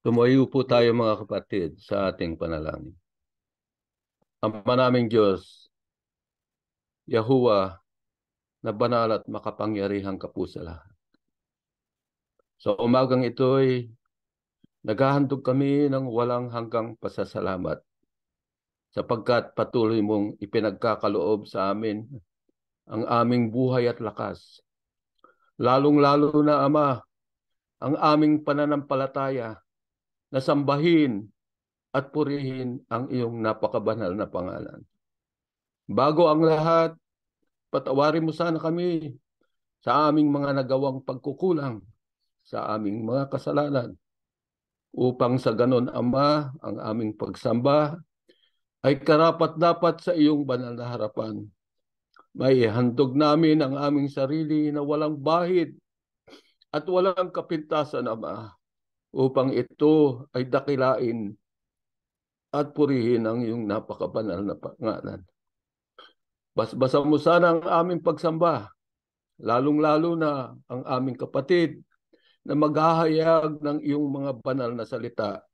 Tumayo po tayo mga kapatid sa ating panalangin. Ama naming Diyos, Yahuwah, na banal at makapangyarihang ka po sa lahat. Sa umagang ito'y naghahandog kami ng walang hanggang pasasalamat sapagkat patuloy mong ipinagkakaloob sa amin ang aming buhay at lakas. Lalong-lalo na, Ama, ang aming pananampalataya na sambahin at purihin ang iyong napakabanal na pangalan. Bago ang lahat, patawarin mo sana kami sa aming mga nagawang pagkukulang, sa aming mga kasalanan, upang sa ganon, Ama, ang aming pagsamba ay karapat-dapat sa iyong banal na harapan. May handog namin ang aming sarili na walang bahid at walang kapintasan, Ama, upang ito ay dakilain at purihin ang iyong napakabanal na pangalan. Basbasa mo sana ang aming pagsamba, lalong-lalo na ang aming kapatid na maghahayag ng iyong mga banal na salita.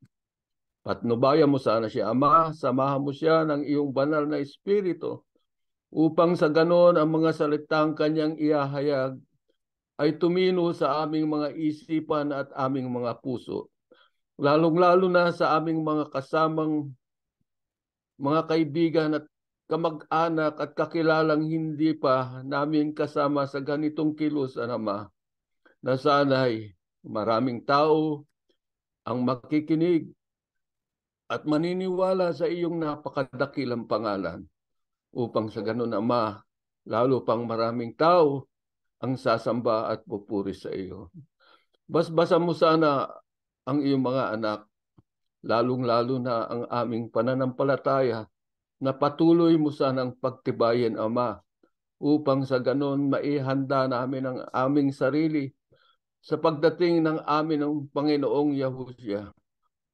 Patnubayan mo sana siya, Ama, samahan mo siya ng iyong banal na espiritu upang sa ganon ang mga salitang kanyang ihahayag ay tumino sa aming mga isipan at aming mga puso. Lalong-lalo na sa aming mga kasamang mga kaibigan at kamag-anak at kakilalang hindi pa namin kasama sa ganitong kilos, Ama, na sana'y maraming tao ang makikinig at maniniwala sa iyong napakadakilang pangalan upang sa ganun, Ama, lalo pang maraming tao ang sasamba at pupuri sa iyo. Basbasa mo sana ang iyong mga anak, lalong-lalo na ang aming pananampalataya, na patuloy mo sanang pagtibayin, Ama, upang sa ganon maihanda namin ang aming sarili sa pagdating ng amin ng Panginoong Yahushua,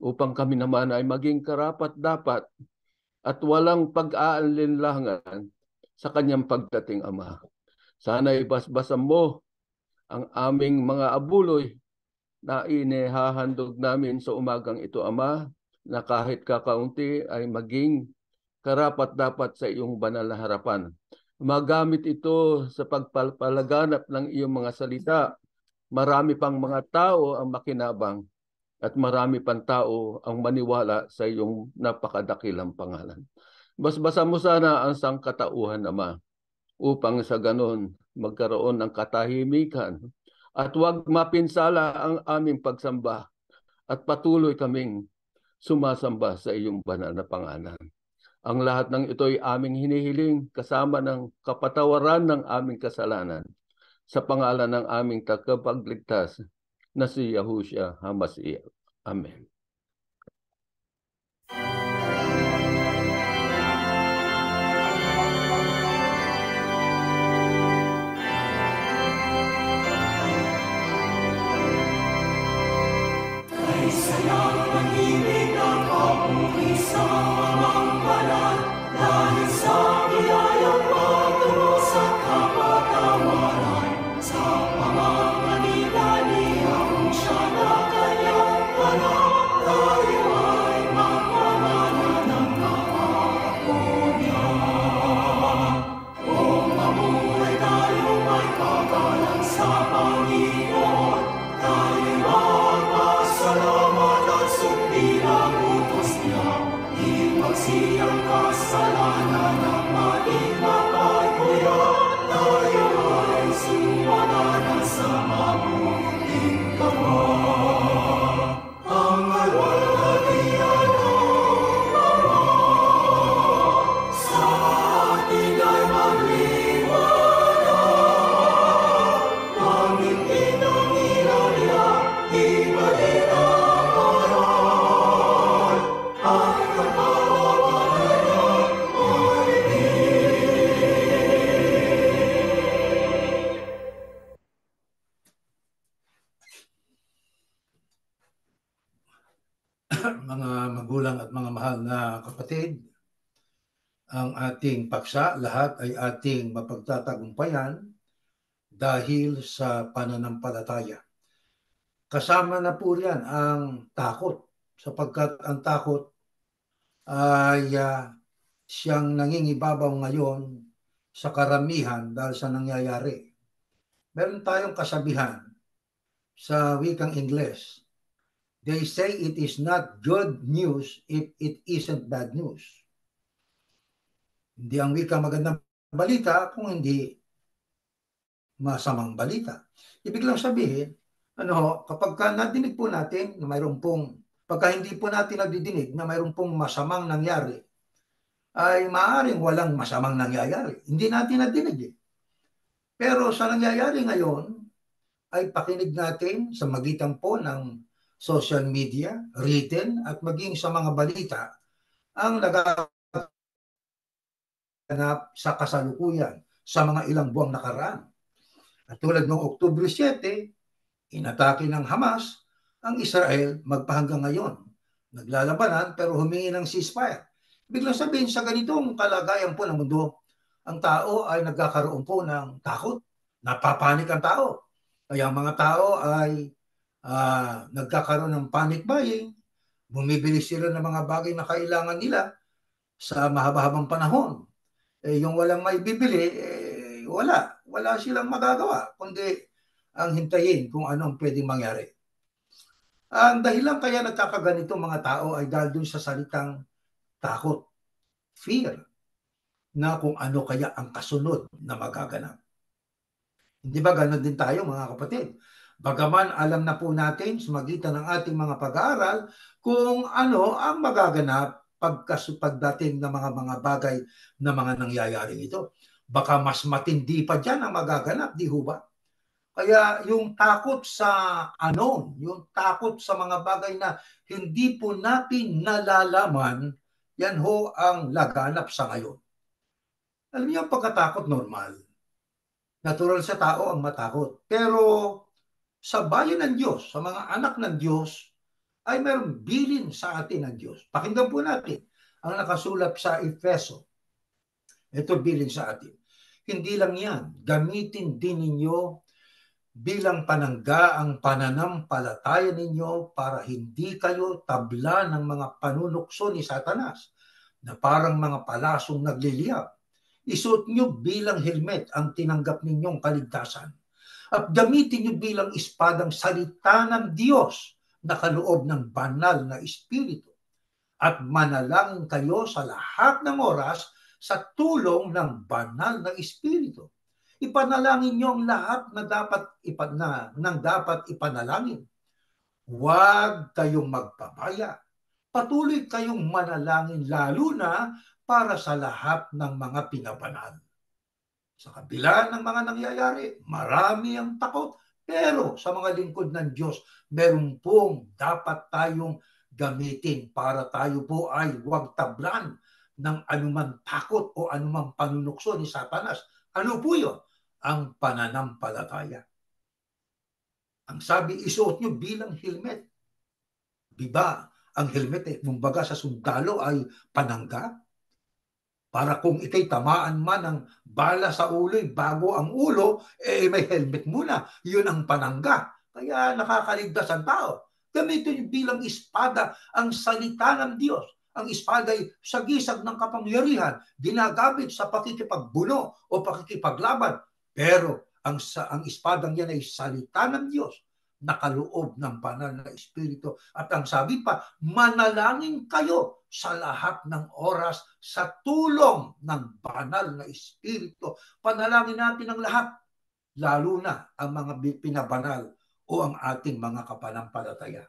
upang kami naman ay maging karapat-dapat at walang pag-aalinlangan sa kanyang pagdating, Ama. Sana'y basbasan mo ang aming mga abuloy na inihahandog namin sa umagang ito, Ama, na kahit kakaunti ay maging karapat-dapat sa iyong banal na harapan. Magamit ito sa pagpapalaganap ng iyong mga salita. Marami pang mga tao ang makinabang at marami pang tao ang maniwala sa iyong napakadakilang pangalan. Basbasan mo sana ang sangkatauhan, Ama, upang sa ganon magkaroon ng katahimikan at huwag mapinsala ang aming pagsamba at patuloy kaming sumasamba sa iyong banal na pangalan. Ang lahat ng ito ay aming hinihiling kasama ng kapatawaran ng aming kasalanan sa pangalan ng aming tagapagligtas na si Yahushua HaMashiach. Amen. Mga magulang at mga mahal na kapatid, ang ating paksa lahat ay ating mapagtatagumpayan dahil sa pananampalataya. Kasama na po riyan ang takot, sapagkat ang takot ay siyang nangingibabaw ngayon sa karamihan dahil sa nangyayari. Meron tayong kasabihan sa wikang Ingles. They say it is not good news if it isn't bad news. Hindi ang wika magandang balita kung hindi masamang balita. Ibig lang sabihin, kapag nadinig po natin na mayroon pong, pagka hindi po natin nadidinig na mayroon pong masamang nangyari, ay maaaring walang masamang nangyayari. Hindi natin nadinig eh. Pero sa nangyayari ngayon, ay pakinig natin sa magitan po ng social media, written, at maging sa mga balita ang nagaganap sa kasalukuyan sa mga ilang buwang nakaraan. At tulad noong Oktubre 7, inatake ng Hamas ang Israel magpahanggang ngayon. Naglalabanan pero humingi ng ceasefire. Biglang sabihin sa ganitong kalagayan po ng mundo, ang tao ay nagkakaroon po ng takot. Napapanik ang tao. Kaya ang mga tao ay nagkakaroon ng panic buying, bumibili sila ng mga bagay na kailangan nila sa mahaba-habang panahon. Yung walang may bibili, wala silang magagawa, kundi ang hintayin kung ano ang pwedeng mangyari. Ang dahilan kaya nagkakaganito mga tao ay dahil dun sa salitang takot, fear, na kung ano kaya ang kasunod na magaganap. Hindi ba gano'n din tayo mga kapatid? Bagaman alam na po natin sa magitan ng ating mga pag-aaral kung ano ang magaganap pagdating ng mga bagay na mga nangyayaring ito. Baka mas matindi pa dyan ang magaganap, di ho ba? Kaya yung takot sa yung takot sa mga bagay na hindi po natin nalalaman, yan ho ang laganap sa ngayon. Alam niyo, ang pagkatakot normal. Natural sa tao ang matakot. Pero sa bayan ng Diyos, sa mga anak ng Diyos, ay mayroong bilin sa atin ng Diyos. Pakinggan po natin ang nakasulat sa Efeso. Ito bilin sa atin. Hindi lang yan, gamitin din ninyo bilang panangga ang pananampalataya ninyo para hindi kayo tabla ng mga panunukso ni Satanas na parang mga palasong nagliliyab. Isuot nyo bilang helmet ang tinanggap ninyong kaligtasan at gamitin nyo bilang espadang salita ng Diyos na kaloob ng banal na espiritu at manalangin kayo sa lahat ng oras sa tulong ng banal na espiritu. Ipanalangin niyo ang lahat na dapat ipanalangin. Huwag kayong magpabaya. Patuloy kayong manalangin lalo na para sa lahat ng mga pinabanal. Sa kabila ng mga nangyayari, marami ang takot. Pero sa mga lingkod ng Diyos, meron pong dapat tayong gamitin para tayo po ay huwag tablan ng anumang takot o anumang panunukso ni Satanas. Ano po yun? Ang pananampalataya. Ang sabi, isuot nyo bilang helmet. Diba? Ang helmet, kumbaga sa sundalo ay panangga. Para kung ikay tamaan man ng bala sa ulo, bago ang ulo, may helmet muna. Yun ang panangga. Kaya nakakaligtas ang tao. Gamitin nyo bilang espada ang salita ng Diyos. Ang espada ay sagisag ng kapangyarihan, ginagamit sa pakikipagbuno o pakikipaglaban. Pero ang espadang yan ay salita ng Diyos, nakaloob ng banal na espiritu. At ang sabi pa, manalangin kayo sa lahat ng oras sa tulong ng banal na espiritu. Panalangin natin ang lahat, lalo na ang mga pinabanal o ang ating mga kapanampalataya.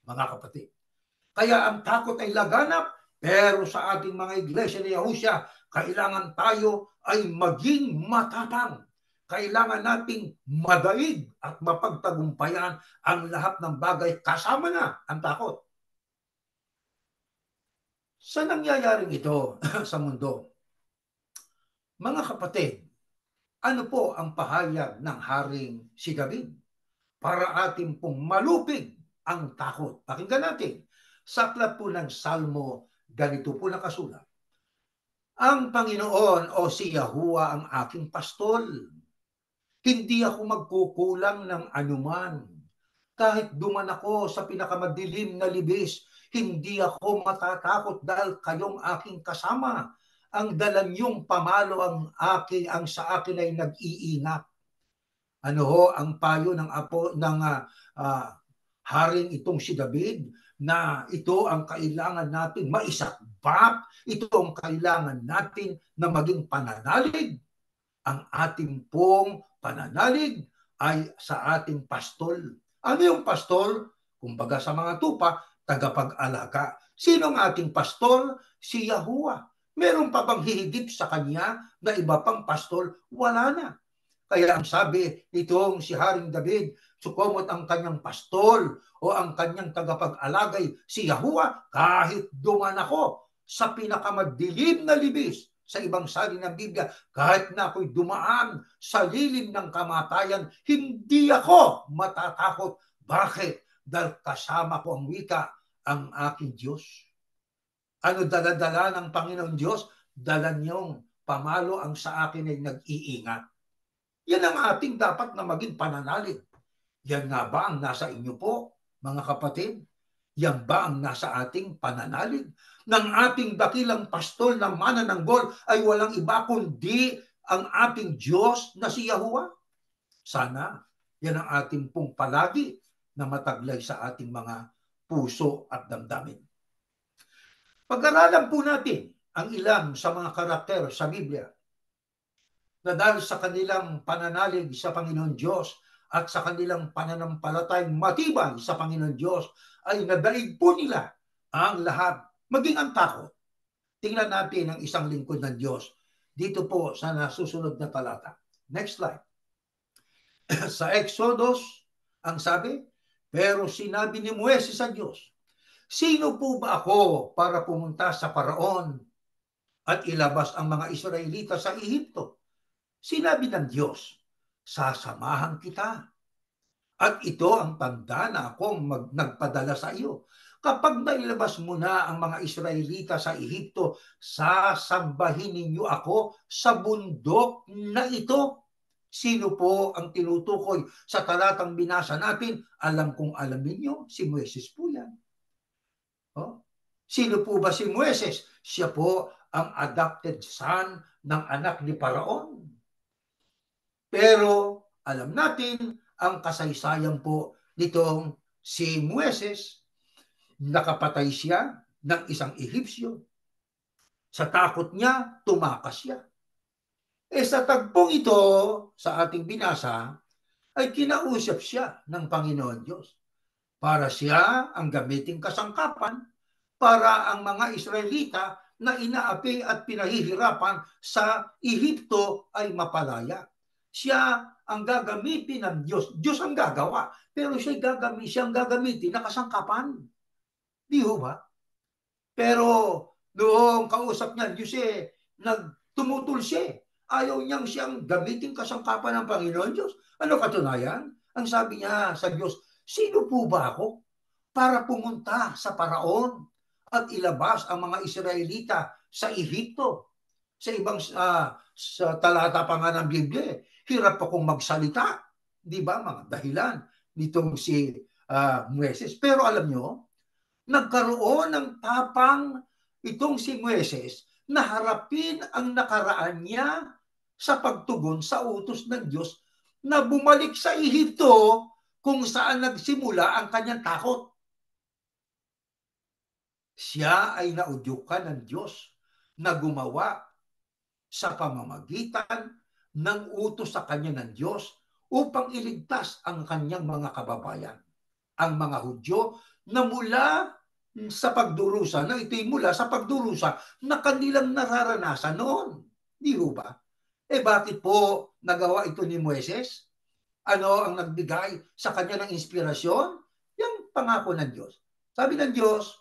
Mga kapatid, kaya ang takot ay laganap, pero sa ating mga iglesia ni Yahusya, kailangan tayo ay maging matapang. Kailangan nating madaig at mapagtagumpayan ang lahat ng bagay, kasama na ang takot. Sa nangyayaring ito sa mundo, mga kapatid, ano po ang pahayag ng Haring si David para ating pong malupig ang takot? Pakinggan natin. Sa aklat po ng Salmo, ganito po nakasulat. Ang Panginoon o si Yahuwah ang aking pastol. Hindi ako magkukulang ng anuman. Kahit duman ako sa pinakamadilim na libis, hindi ako matatakot dahil kayong aking kasama. Ang dala niyong pamalo ang sa akin ay nag-iingat. Ano ho ang payo ng haring itong si David, na ito ang kailangan natin maisakbap, ito ang kailangan natin na maging pananalig. Ang ating pong pananalig ay sa ating pastol. Ano yung pastol? Kumbaga sa mga tupa, tagapag-alaga. Sino ang ating pastol? Si Yahuwah. Meron pa bang hihigit sa kanya na iba pang pastol? Wala na. Kaya ang sabi itong si Haring David, sukomot ang kanyang pastol o ang kanyang tagapag-alagay, si Yahuwah, kahit duman ako sa pinakamadilim na libis. Sa ibang salin ng Biblia, kahit na ako'y dumaan sa lilim ng kamatayan, hindi ako matatakot. Bakit? Dahil kasama ko ang wika, ang aking Diyos. Ano dala-dala ng Panginoon Diyos? Dala niyong pamalo ang sa akin ay nag-iingat. Yan ang ating dapat na maging pananalig. Yan nga ba ang nasa inyo po, mga kapatid? Yan ba ang nasa ating pananalig? Ng ating dakilang pastol na manananggol ay walang iba kundi ang ating Diyos na si Yahuwah. Sana yan ang ating pong palagi na mataglay sa ating mga puso at damdamin. Pag-aralan po natin ang ilang sa mga karakter sa Biblia na dahil sa kanilang pananalig sa Panginoon Diyos at sa kanilang pananampalatayang matibay sa Panginoon Diyos, ay nadaig po nila ang lahat, maging ang takot. Tingnan natin ang isang lingkod ng Diyos dito po sa nasusunod na talata. Next slide. Sa Exodus, ang sabi, pero sinabi ni Moises sa Diyos, sino po ba ako para pumunta sa Paraon at ilabas ang mga Israelita sa Ehipto? Sinabi ng Diyos, sasamahan kita. At ito ang tanda na ako nagpadala sa iyo. kapag nailabas mo na ang mga Israelita sa Ehipto, sasambahin ninyo ako sa bundok na ito. Sino po ang tinutukoy sa talatang binasa natin? Alam kong alam ninyo, si Moises po yan. Oh? Sino po ba si Moises? Siya po ang adopted son ng anak ni Paraon. Pero alam natin ang kasaysayan po nitong si Moises. Nakapatay siya ng isang Ehipsyo. Sa takot niya, tumakas siya. Sa tagpong ito, sa ating binasa, ay kinausap siya ng Panginoon Diyos para siya ang gamiting kasangkapan para ang mga Israelita na inaapi at pinahihirapan sa Ehipto ay mapalaya. Siya ang gagamitin ng Diyos. Diyos ang gagawa, pero siya ang gagamitin na kasangkapan. Di ba? Pero noong kausap niya, Diyos nagtumutol siya. Ayaw niyang siyang gamitin kasangkapan ng Panginoon Diyos. Ano katunayan? Ang sabi niya sa Diyos, sino po ba ako para pumunta sa Paraon at ilabas ang mga Israelita sa Ehipto? Sa ibang sa talata pa nga ng Biblia, hirap akong magsalita. Di ba? Mga dahilan nitong si Moises. Pero alam nyo, nagkaroon ng tapang itong si Moises na harapin ang nakaraan niya sa pagtugon sa utos ng Diyos na bumalik sa Ehipto kung saan nagsimula ang kanyang takot. Siya ay naudyukan ng Diyos na gumawa sa pamamagitan ng utos sa kanya ng Diyos upang iligtas ang kanyang mga kababayan. Ang mga Hudyo na mula sa pagdurusa, na ito'y mula sa pagdurusa na kanilang nararanasan noon. Di ba? Bakit po nagawa ito ni Moises? Ano ang nagbigay sa kanya ng inspirasyon? Yung pangako ng Diyos. Sabi ng Diyos,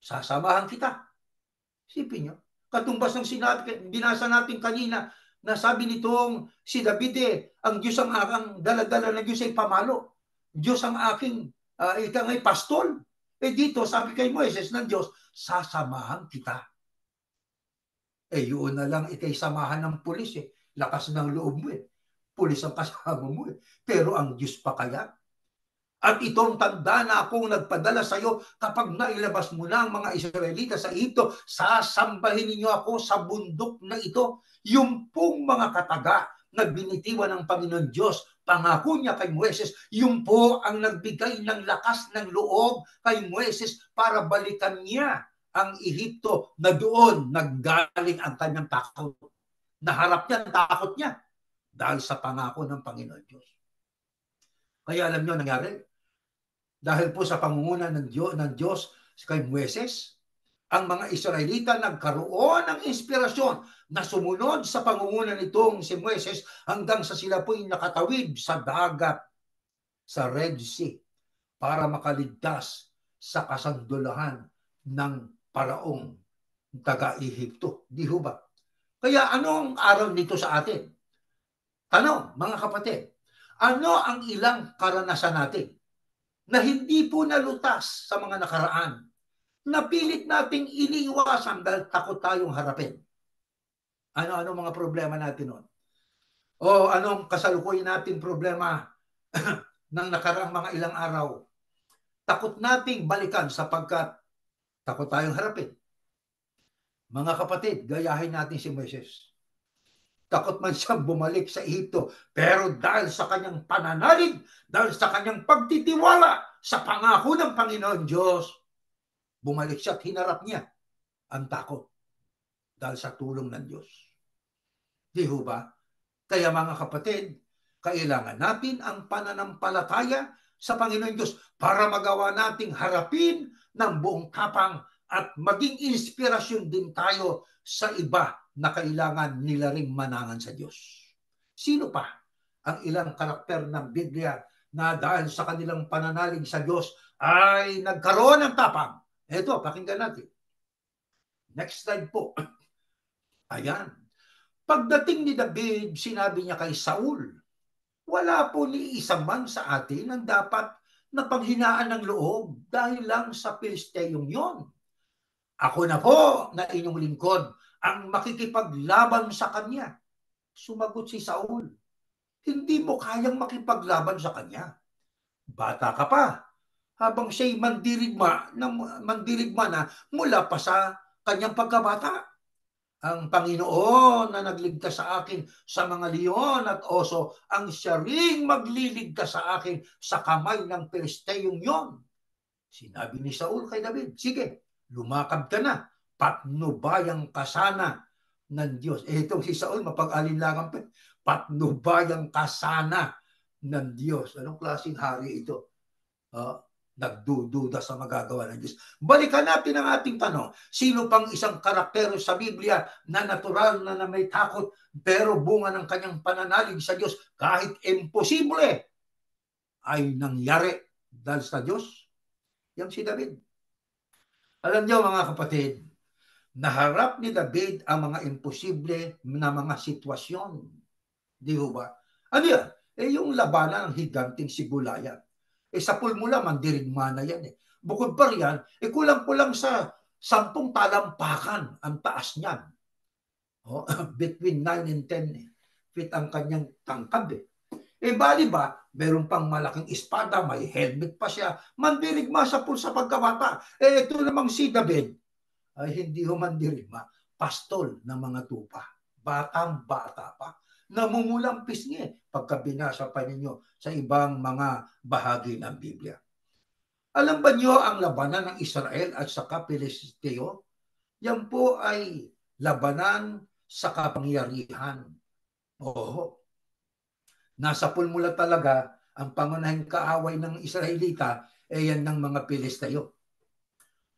sasamahan kita. Sipin nyo. Katumbas ng sinabi, binasa natin kanina, na sabi nitong si David ang Diyos ang aking dala-dala ng Diyos ay pamalo. Diyos ang aking ikang ay pastol. Dito, sabi kay Moises ng Diyos, sasamahan kita. Yun na lang ikay samahan ng pulis Lakas ng loob mo Pulis ang kasama mo Pero ang Diyos pa kaya? At itong tanda na akong nagpadala sa iyo kapag nailabas mo na ang mga Israelita sa Ehipto, sasambahin ninyo ako sa bundok na ito. Yung pong mga kataga na binitiwan ng Panginoon Diyos, pangako niya kay Moises, yung po ang nagbigay ng lakas ng loob kay Moises para balikan niya ang Ehipto na doon naggaling ang kanyang takot. Naharap niya ang takot niya dahil sa pangako ng Panginoon Diyos. Kaya alam niyo nangyari? Dahil po sa pangunguna ng Diyos kay Moises, ang mga Israelita nagkaroon ng inspirasyon na sumunod sa pangunguna nitong si Moises hanggang sa sila po'y nakatawid sa dagat sa Red Sea para makaligtas sa kasandulahan ng Paraong taga-Ehipto. Di ba? Kaya ano ang aral nito sa atin? Tanong, mga kapatid, ano ang ilang karanasan natin na hindi po nalutas sa mga nakaraan, napilit nating iniiwasan dahil takot tayong harapin? Ano-ano mga problema natin noon? O anong kasalukuyan nating problema ng nakaraang mga ilang araw? Takot nating balikan sapagkat takot tayong harapin. Mga kapatid, gayahin natin si Moises. Takot man siyang bumalik sa Ehipto, pero dahil sa kanyang pananalig, dahil sa kanyang pagtitiwala sa pangako ng Panginoon Diyos, bumalik siya at hinarap niya ang takot dahil sa tulong ng Diyos. Di ba? Kaya mga kapatid, kailangan natin ang pananampalataya sa Panginoon Diyos para magawa nating harapin ng buong tapang at maging inspirasyon din tayo sa iba na kailangan nila ring manangan sa Diyos. Sino pa ang ilang karakter ng Biblia na dahil sa kanilang pananalig sa Diyos ay nagkaroon ng tapang? Ito, pakinggan natin. Next slide po. Ayan. Pagdating ni David, sinabi niya kay Saul, wala po ni isa man sa atin ang dapat na panghinaan ng loob dahil lang sa Pilisteyong yon. Ako na po na inyong lingkod ang makikipaglaban sa kanya. Sumagot si Saul, hindi mo kayang makipaglaban sa kanya. Bata ka pa, habang siya'y mandirigma na mula pa sa kanyang pagkabata. Ang Panginoon na nagligtas sa akin sa mga leon at oso, ang siya ring magliligtas sa akin sa kamay ng Pilisteyong yon. Sinabi ni Saul kay David, sige, lumakad ka na, patnubayang kasana ng Diyos. Itong si Saul, mapag-alinlangan pa, patnubayang kasana ng Diyos. Anong klaseng hari ito? Nagdududa sa magagawa ng Diyos. Balikan natin ang ating tanong. Sino pang isang karakter sa Biblia na natural na may takot pero bunga ng kanyang pananalig sa Diyos kahit imposible ay nangyari dahil sa Diyos? Yang si David. Alam niyo mga kapatid, naharap ni David ang mga imposible na mga sitwasyon. Di ba? Ano yan? Yung labanan ng higanting si Goliath. Sa pulmula, mandirigma na yan. Bukod pa riyan, kulang-kulang sa 10 talampakan ang taas niyan. Between 9 and 10 feet ang kanyang tangkad. Bali ba, meron pang malaking espada, may helmet pa siya, mandirigma sa pagkabata. Ito namang si David, ay hindi ho mandirigma, pastol ng mga tupa. Batang-bata pa. Namumulang pisngi pagka binasa pa ninyo sa ibang mga bahagi ng Biblia. Alam ba niyo ang labanan ng Israel at saka Pilisteo? Yan po ay labanan sa kapangyarihan. Oo. Nasa pulmula talaga ang pangunahing kaaway ng Israelita yan ng mga Pilisteo.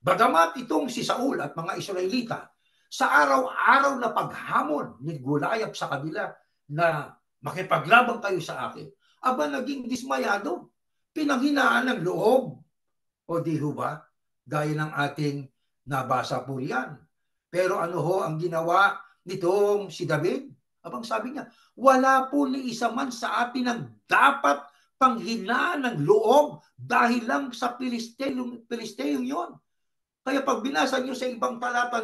Bagamat itong si Saul at mga Israelita sa araw-araw na paghamon ni Goliath sa kanila na makipaglaban kayo sa akin, aba naging dismayado, pinanghinaan ng loob. O di ho ba? Gaya ng ating nabasa po yan. Pero ano ho ang ginawa nitong si David? Abang sabi niya, wala po ni isa man sa atin ang dapat panghinaan ng loob dahil lang sa Pilisteyong yon. Kaya pag binasa nyo sa ibang talata,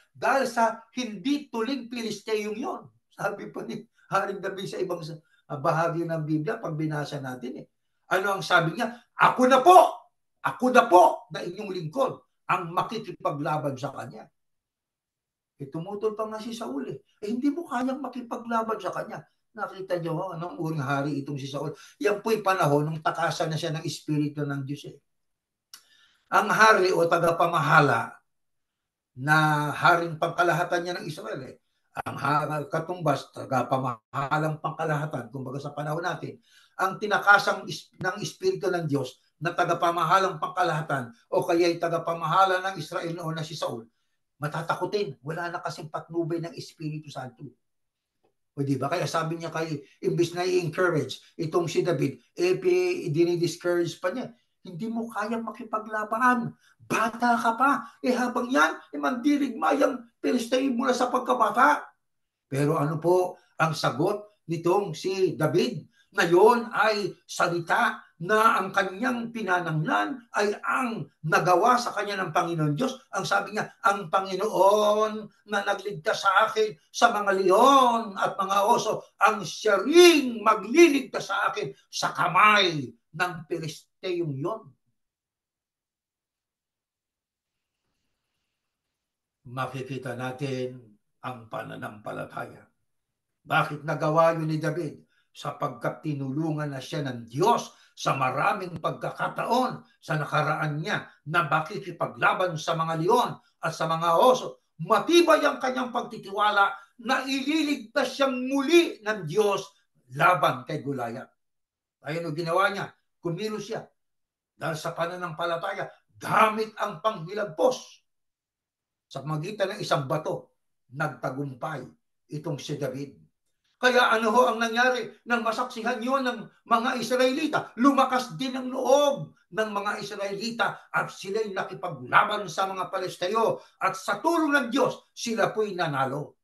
dahil sa hindi tuling Pilisteyong yon. Sabi pa ni Haring David sa ibang bahagi ng Biblia, pag binasa natin ano ang sabi niya? Ako na po na inyong lingkod ang makikipaglaban sa kanya. Tumutol pa nga si Saul hindi mo kayang makipaglaban sa kanya. Nakita niyo anong uring hari itong si Saul. Yan po'y panahon nung takasan na siya ng Espiritu ng Diyos Ang hari o tagapamahala na haring pangkalahatan niya ng Israel ang katumbas, tagapamahalang pangkalahatan, kumbaga sa panahon natin, ang tinakasang ng Espiritu ng Diyos na tagapamahalang pangkalahatan o kaya'y tagapamahala ng Israel noon na si Saul, matatakutin. Wala na kasing patnubay ng Espiritu Santo. O diba? Kaya sabi niya imbis na i-encourage itong si David, dinidiscourage pa niya. Hindi mo kayang makipaglaban. Bata ka pa. Habang yan, mandirigma yung Pilisteo mula sa pagkabata. Pero ano po ang sagot nitong si David? Ngayon ay salita na ang kanyang pinananglan ay ang nagawa sa kanya ng Panginoon Diyos. Ang sabi niya, ang Panginoon na nagligtas sa akin sa mga leon at mga oso, ang siya ring magliligtas sa akin sa kamay ng Pilisteyong yon. Makikita natin ang pananampalataya. Bakit nagawa yun ni David? Sapagkat tinulungan na siya ng Diyos sa maraming pagkakataon sa nakaraan niya na makikipaglaban sa mga leon at sa mga oso. Matibay ang kanyang pagtitiwala na ililigtas siyang muli ng Diyos laban kay Goliath. Ayun ang ginawa niya, kumilos siya. Dahil sa pananampalataya, gamit ang panghilagpos. Sa magitan ng isang bato, nagtagumpay itong si David. Kaya ano ho ang nangyari nang masaksihan yun ng mga Israelita? Lumakas din ang loob ng mga Israelita at sila'y nakipaglaban sa mga Palesteo at sa tulong ng Diyos, sila po'y nanalo.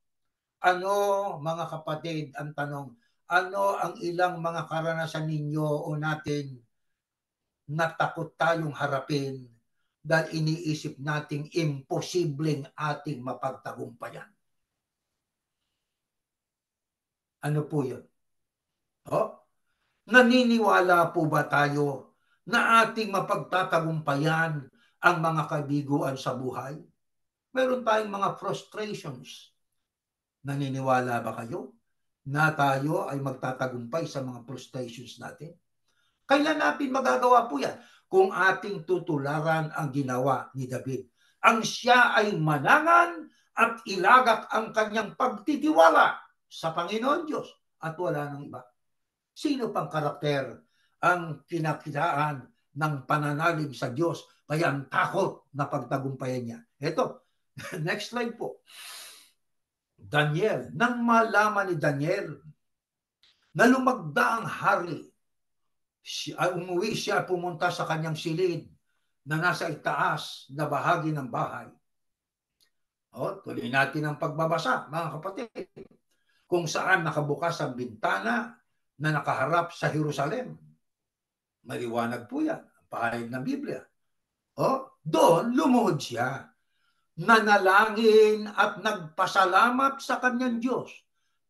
Ano mga kapatid, ang tanong, ano ang ilang mga karanasan ninyo o natin natakot tayong harapin dahil iniisip nating imposibleng ating mapagtagumpayan. Ano po yun? Naniniwala po ba tayo na ating mapagtatagumpayan ang mga kabiguan sa buhay? Meron tayong mga frustrations. Naniniwala ba kayo na tayo ay magtatagumpay sa mga frustrations natin? Kailan natin magagawa po yan? Kung ating tutularan ang ginawa ni David. Ang siya ay manangan at ilagak ang kanyang pagtitiwala sa Panginoon Diyos at wala nang iba. Sino pang karakter ang kinakitaan ng pananalig sa Diyos kaya ang takot na pagtagumpayan niya? Ito, next slide po. Daniel, nang malaman ni Daniel na lumagda ang hari, umuwi siya, pumunta sa kanyang silid na nasa itaas na bahagi ng bahay. Tuloy natin ang pagbabasa, mga kapatid. Kung saan nakabukas ang bintana na nakaharap sa Jerusalem. Maliwanag po yan, ang pahayag ng Biblia. Doon lumuhod siya. Nanalangin at nagpasalamat sa kanyang Diyos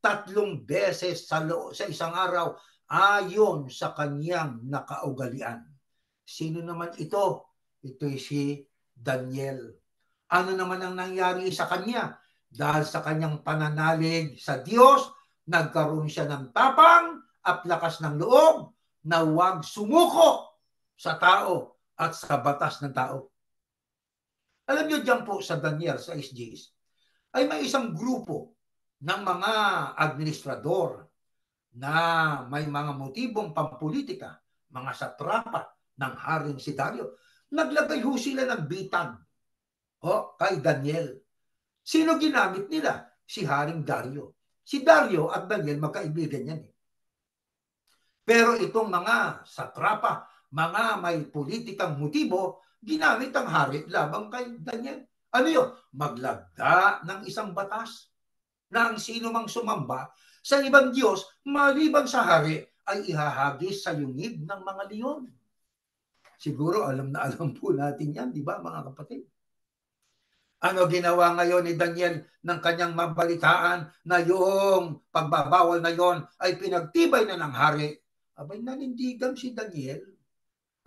3 beses sa isang araw ayon sa kanyang nakaugalian. Sino naman ito? Ito'y si Daniel. Ano naman ang nangyari sa kanya? Dahil sa kanyang pananalig sa Diyos, nagkaroon siya ng tapang at lakas ng loob na huwag sumuko sa tao at sa batas ng tao. Alam niyo dyan po sa Daniel, sa SGS, ay may isang grupo ng mga administrador na may mga motibong pampolitika, mga satrapa ng haring si Dario. Naglagay ho sila ng bitag kay Daniel. Sino ginamit nila? Si Haring Dario. Si Dario at Daniel magkaibigan yan. Pero itong mga satrapa, mga may politikang motibo, ginamit ang hari labang kay Daniel. Ano yun? Maglagda ng isang batas na ang sino mang sumamba sa ibang Diyos, maliban sa hari, ay ihahagis sa yungib ng mga leon. Siguro alam na alam po natin yan, di ba mga kapatid? Ano ginawa ngayon ni Daniel ng kanyang mabalitaan na yung pagbabawal na yon ay pinagtibay na ng hari? Abay, nanindigan si Daniel.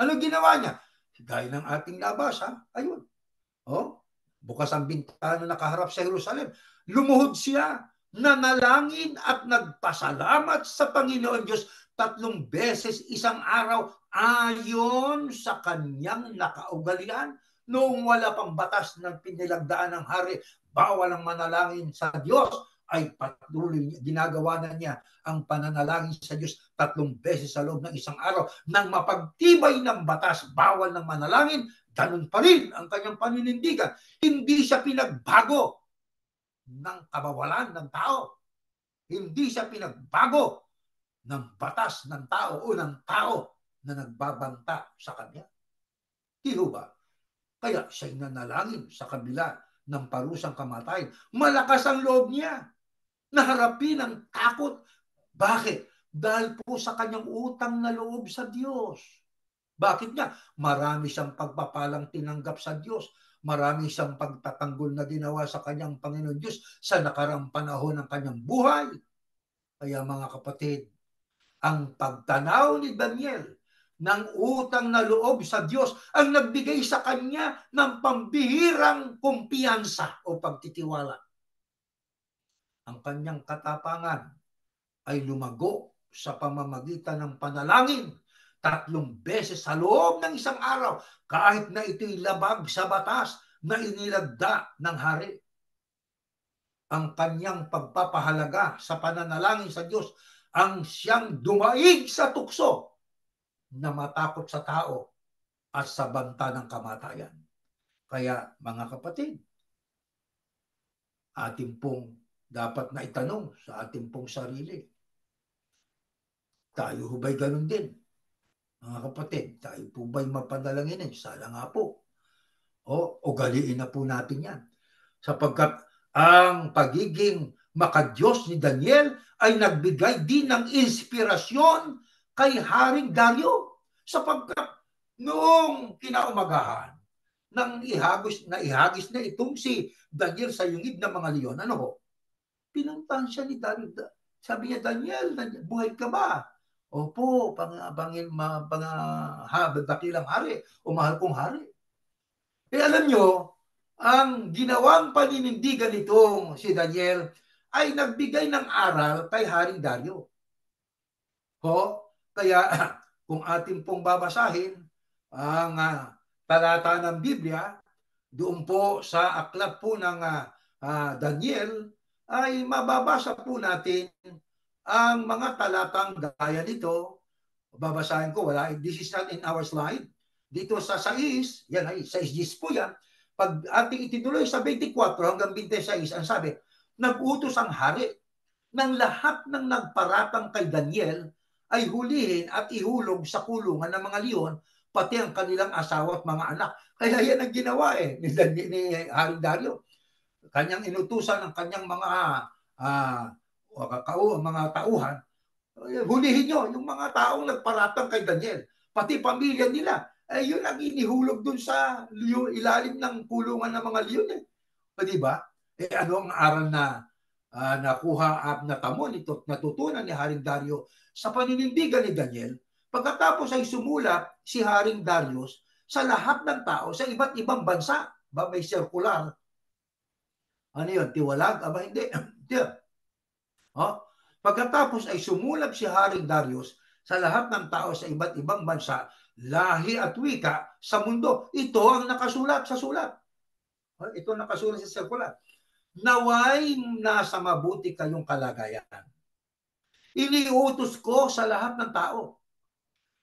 Ano ginawa niya? Gaya ng ating nabasa, ayun. Bukas ang bintana nakaharap sa Jerusalem. Lumuhod siya, nanalangin at nagpasalamat sa Panginoon Diyos 3 beses isang araw ayon sa kanyang nakaugalian. Noong wala pang batas na pinilagdaan ng hari, bawal ang manalangin sa Diyos, ay patuloy ginagawa na niya ang pananalangin sa Diyos 3 beses sa loob ng isang araw. Nang mapagtibay ng batas, bawal ng manalangin, ganun pa rin ang kanyang paninindigan. Hindi siya pinagbago ng kabawalan ng tao. Hindi siya pinagbago ng batas ng tao o ng tao na nagbabanta sa kanya. Di ba? Kaya siya'y nanalangin sa kabila ng parusang kamatayan. Malakas ang loob niya na harapin ang takot. Bakit? Dahil po sa kanyang utang na loob sa Diyos. Bakit nga? Marami siyang pagpapalang tinanggap sa Diyos. Marami siyang pagtatanggol na ginawa sa kanyang Panginoon Diyos sa nakarang panahon ng kanyang buhay. Kaya mga kapatid, ang pagtanaw ni Daniel ng utang na loob sa Diyos ang nagbigay sa kanya ng pambihirang kumpiyansa o pagtitiwala. Ang kanyang katapangan ay lumago sa pamamagitan ng panalangin 3 beses sa loob ng isang araw, kahit na ito'y labag sa batas na inilagda ng hari. Ang kanyang pagpapahalaga sa pananalangin sa Diyos ang siyang dumaig sa tukso na matakot sa tao at sa banta ng kamatayan. Kaya mga kapatid, ating pong dapat na itanong sa ating pong sarili, tayo hubay ganun din? Mga kapatid, tayo po ba'y mapanalanginin? Sana nga po. Ugaliin na po natin yan. Sapagkat ang pagiging makadiyos ni Daniel ay nagbigay din ng inspirasyon kay Haring Dario, sapagkat Noong kinaumagahan, nang ihagis na itong si Daniel sa yungib ng mga leon, ano ho? Pinuntahan siya ni Daniel. Sabi niya, Daniel, buhay ka ba? Opo, dakilang hari o mahal kong hari. Eh alam nyo, ang ginawang paninindigan nitong si Daniel ay nagbigay ng aral kay Haring Dario. Ho? Kaya kung ating pong babasahin ang talata ng Biblia, doon po sa aklat po ng Daniel, ay mababasa po natin ang mga talatang gaya nito. Babasahin ko, this is not in our slide. Dito sa 6, yan ay 6 po yan. Pag ating itinuloy sa 24 hanggang 26, ang sabi, nag-utos ang hari ng lahat ng nagparatang kay Daniel ay hulihin at ihulog sa kulungan ng mga leon, pati ang kanilang asawa at mga anak. Kaya yan ang ginawa ni Haring Dario. Kanyang inutusan ng kanyang mga tauhan, hulihin nyo yung mga taong nagparatang kay Daniel. Pati pamilya nila. Yun ang inihulog dun sa ilalim ng kulungan ng mga leon. Diba? Ano ang aral na nakuha at natamo nito, natutunan ni Haring Dario sa paninindigan ni Daniel? Pagkatapos ay sumulat si Haring Darius sa lahat ng tao sa iba't ibang bansa. Ba may circular? Ano yun? Tiwalag? Aba hindi. Pagkatapos ay sumulat si Haring Darius sa lahat ng tao sa iba't ibang bansa, lahi at wika sa mundo. Ito ang nakasulat sa sulat. Ito ang nakasulat sa circular. Naway nasa mabuti kayong kalagayan. Iniutos ko sa lahat ng tao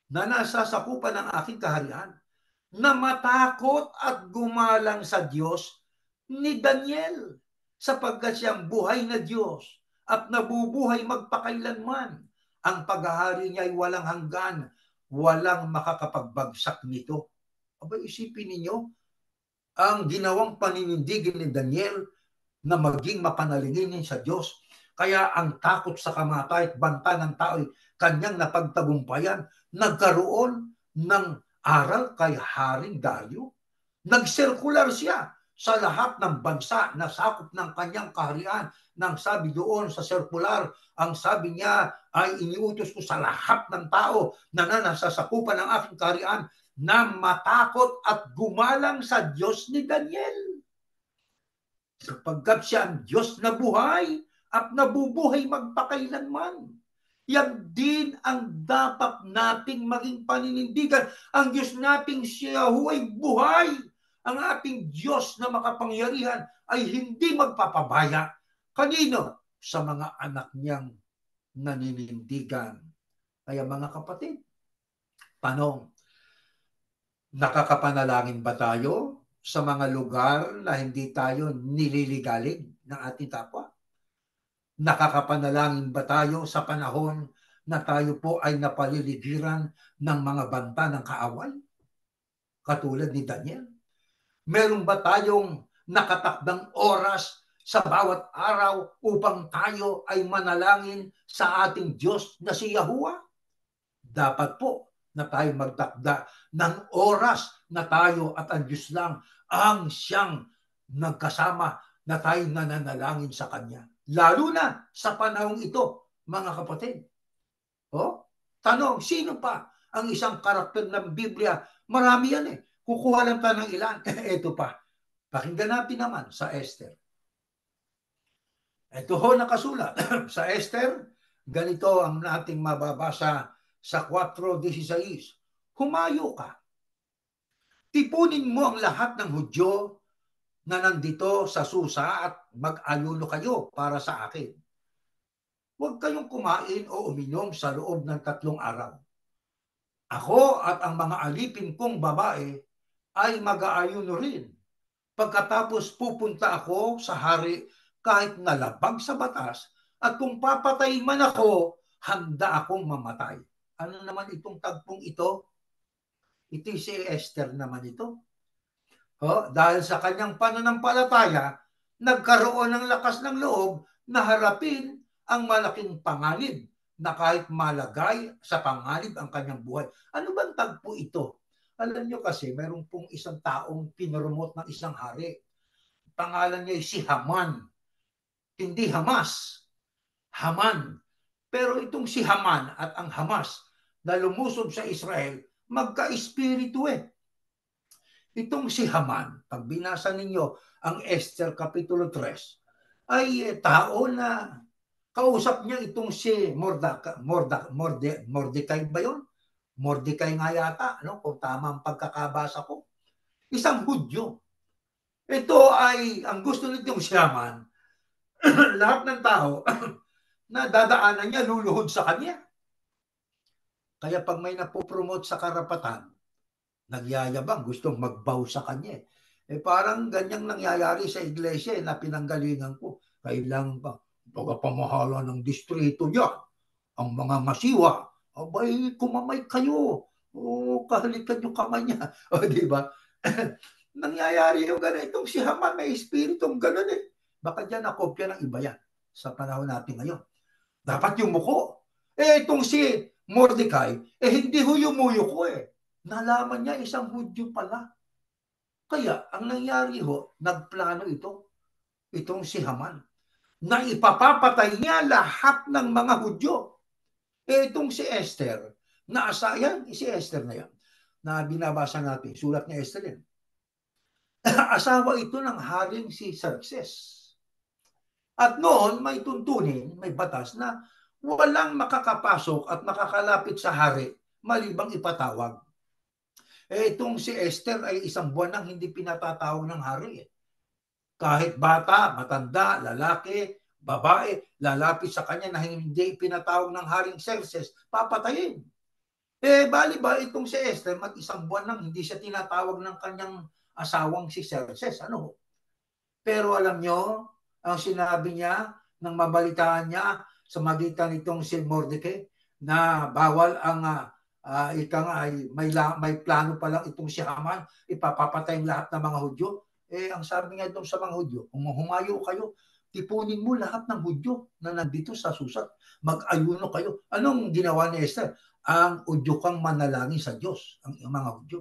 na nasa sakupan ng aking kaharian na matakot at gumalang sa Diyos ni Daniel, sapagkat siyang buhay na Diyos at nabubuhay magpakailanman. Ang paghahari niya ay walang hanggan, walang makakapagbagsak nito. Aba, isipin ninyo, ang ginawang paninindigin ni Daniel na maging mapanalinginin sa Diyos. Kaya ang takot sa kamatay at banta ng tao ay kanyang napagtagumpayan. Nagkaroon ng aral kay Haring Dario. Nagsirkular siya sa lahat ng bansa na sakop ng kanyang kaharian. Nang sabi doon sa circular, ang sabi niya ay iniutos ko sa lahat ng tao na nasa sakupan ng aking kaharian na matakot at gumalang sa Diyos ni Daniel. Sapagkat siya ang Diyos na buhay at nabubuhay magpakailanman. Yan din ang dapat nating maging paninindigan. Ang Diyos nating siya ay buhay. Ang ating Diyos na makapangyarihan ay hindi magpapabaya. Kanino? Sa mga anak niyang naninindigan. Kaya mga kapatid, tanong, nakakapanalangin ba tayo sa mga lugar na hindi tayo nililigalig ng ating kapwa? Nakakapanalangin ba tayo sa panahon na tayo po ay napaliligiran ng mga banta ng kaaway? Katulad ni Daniel. Meron ba tayong nakatakdang oras sa bawat araw upang tayo ay manalangin sa ating Diyos na si Yahuwah? Dapat po na tayo magtakda ng oras na tayo at ang Diyos lang ang siyang nagkasama na tayo nananalangin sa Kanya. Lalo na sa panahong ito, mga kapatid. Tanong, sino pa ang isang karakter ng Biblia? Marami yan Kukuha lang tayo ng ilan. Ito pa. Pakinggan natin naman sa Esther. Ito ho nakasulat. Sa Esther, ganito ang nating mababasa sa 4:16. Humayo ka. Tipunin mo ang lahat ng Hudyo na nandito sa Susa at mag-ayuno kayo para sa akin. Huwag kayong kumain o uminom sa loob ng 3 araw. Ako at ang mga alipin kong babae ay mag-aayuno rin. Pagkatapos pupunta ako sa hari kahit nalabag sa batas, at kung papatay man ako, handa akong mamatay. Ano naman itong tagpong ito? Ito si Esther naman ito. Dahil sa kanyang pananampalataya, nagkaroon ng lakas ng loob na harapin ang malaking panganib na kahit malagay sa panganib ang kanyang buhay. Ano bang tagpo ito? Alam nyo kasi, meron pong isang taong pinromote ng isang hari. Pangalan niya ay si Haman. Hindi Hamas. Haman. Pero itong si Haman at ang Hamas na lumusob sa Israel, magka-espiritu eh. Itong si Haman, pag binasa ninyo ang Esther Kapitulo 3, ay tao na kausap niya itong si Mordecai ba yun? Mordecai nga yata, no? Kung tama ang pagkakabasa ko. Isang Hudyo. Ito ay, ang gusto nitong si Haman, lahat ng tao na dadaanan niya, luluhod sa kanya. Kaya pag may napopromote sa karapatan, nagyayabang, gustong magbow sa kanya. Parang ganyang nangyayari sa iglesia na pinanggalingan ko. Kailangan pa, tagapamahala ng distrito niya, ang mga masiwa, abay, kumamay kayo. O, kahalikan yung kamay niya. O, di ba? Nangyayari yung gano'n. Itong si Haman, may espiritong gano'n eh. Baka dyan nakopya ng iba yan sa panahon natin ngayon. Dapat yung muko. Itong si Mordecai, hindi ho yung muyo ko eh. Nalaman niya isang Hudyo pala. Kaya, ang nangyari ho, nagplano itong si Haman, na ipapapatay niya lahat ng mga Hudyo. Itong si Esther, yan, si Esther na yan, na binabasa natin, sulat ni Esther yan. Asawa ito ng haring si Xerxes. At noon, may tuntunin, may batas na walang makakapasok at makakalapit sa hari malibang ipatawag. Itong si Esther ay isang buwan nang hindi pinatatawag ng hari. Kahit bata, matanda, lalaki, babae, lalapit sa kanya na hindi pinatawag ng haring Xerxes, papatayin. Bali ba itong si Esther, mag-isang buwan nang hindi siya tinatawag ng kanyang asawang si Xerxes. Ano? Pero alam nyo, ang sinabi niya, nang mabalitaan niya sa magitan nitong si Mordecai, na bawal ang ika nga ay may plano pa lang itong si Haman, ipapapatay lahat ng mga Hudyo. Ang sabi nga doon sa mga Hudyo, kung humayo kayo, tipunin mo lahat ng Hudyo na nandito sa Susat. Mag-ayuno kayo. Anong ginawa ni Esther? Ang Hudyo kang manalangin sa Diyos, ang mga Hudyo.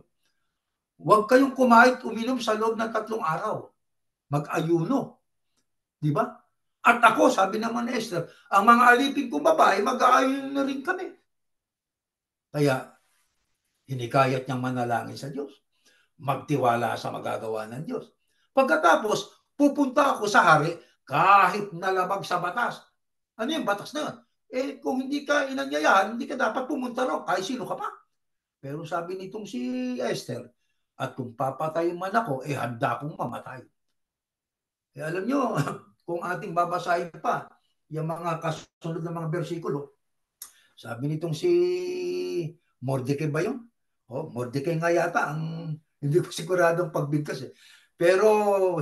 Huwag kayong kumain, uminom sa loob ng 3 araw. Mag-ayuno. Di ba? At ako, sabi naman ni Esther, ang mga alipin kong babae, mag-aayuno na rin kami. Kaya, hinikayat niyang manalangin sa Diyos. Magtiwala sa magagawa ng Diyos. Pagkatapos, pupunta ako sa hari kahit nalabag sa batas. Ano yung batas na yun? Kung hindi ka inanyayahan, hindi ka dapat pumunta ron, kahit sino ka pa. Pero sabi nitong si Esther, at kung papatayin man ako, handa akong mamatay. Alam nyo, kung ating babasahin pa, yung mga kasunod na mga bersikulo, sabi nitong si Mordecai ba yun? Mordecai nga yata, hindi ko siguradong pagbigkas eh. Pero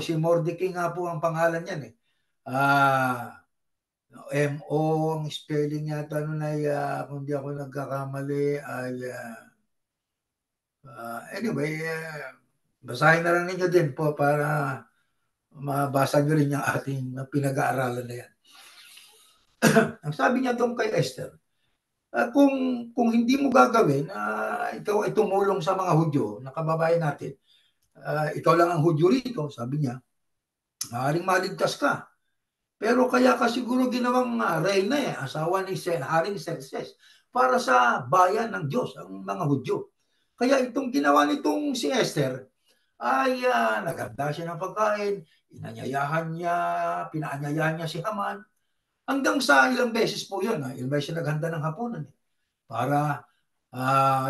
si Mordecai nga po ang pangalan niyan eh. M-O, ang spelling yata nun ay, kung di ako nagkakamali, ay, anyway, basahin na lang ninyo din po para mabasa nyo rin yung ating pinag-aaralan na yan. Ang sabi niya doon kay Esther, kung hindi mo gagawin, ikaw ay tumulong sa mga Hudyo na kababayan natin, ikaw lang ang Hudyo rito, sabi niya, maaaring maligtas ka. Pero kaya ka siguro ginawang reyna asawa ni Haring Xerxes para sa bayan ng Diyos, ang mga Hudyo. Kaya itong ginawa nitong si Esther ay naghanda siya ng pagkain, pinaanyayahan niya si Haman. Hanggang sa ilang beses po yun, ilang beses siya naghanda ng hapunan para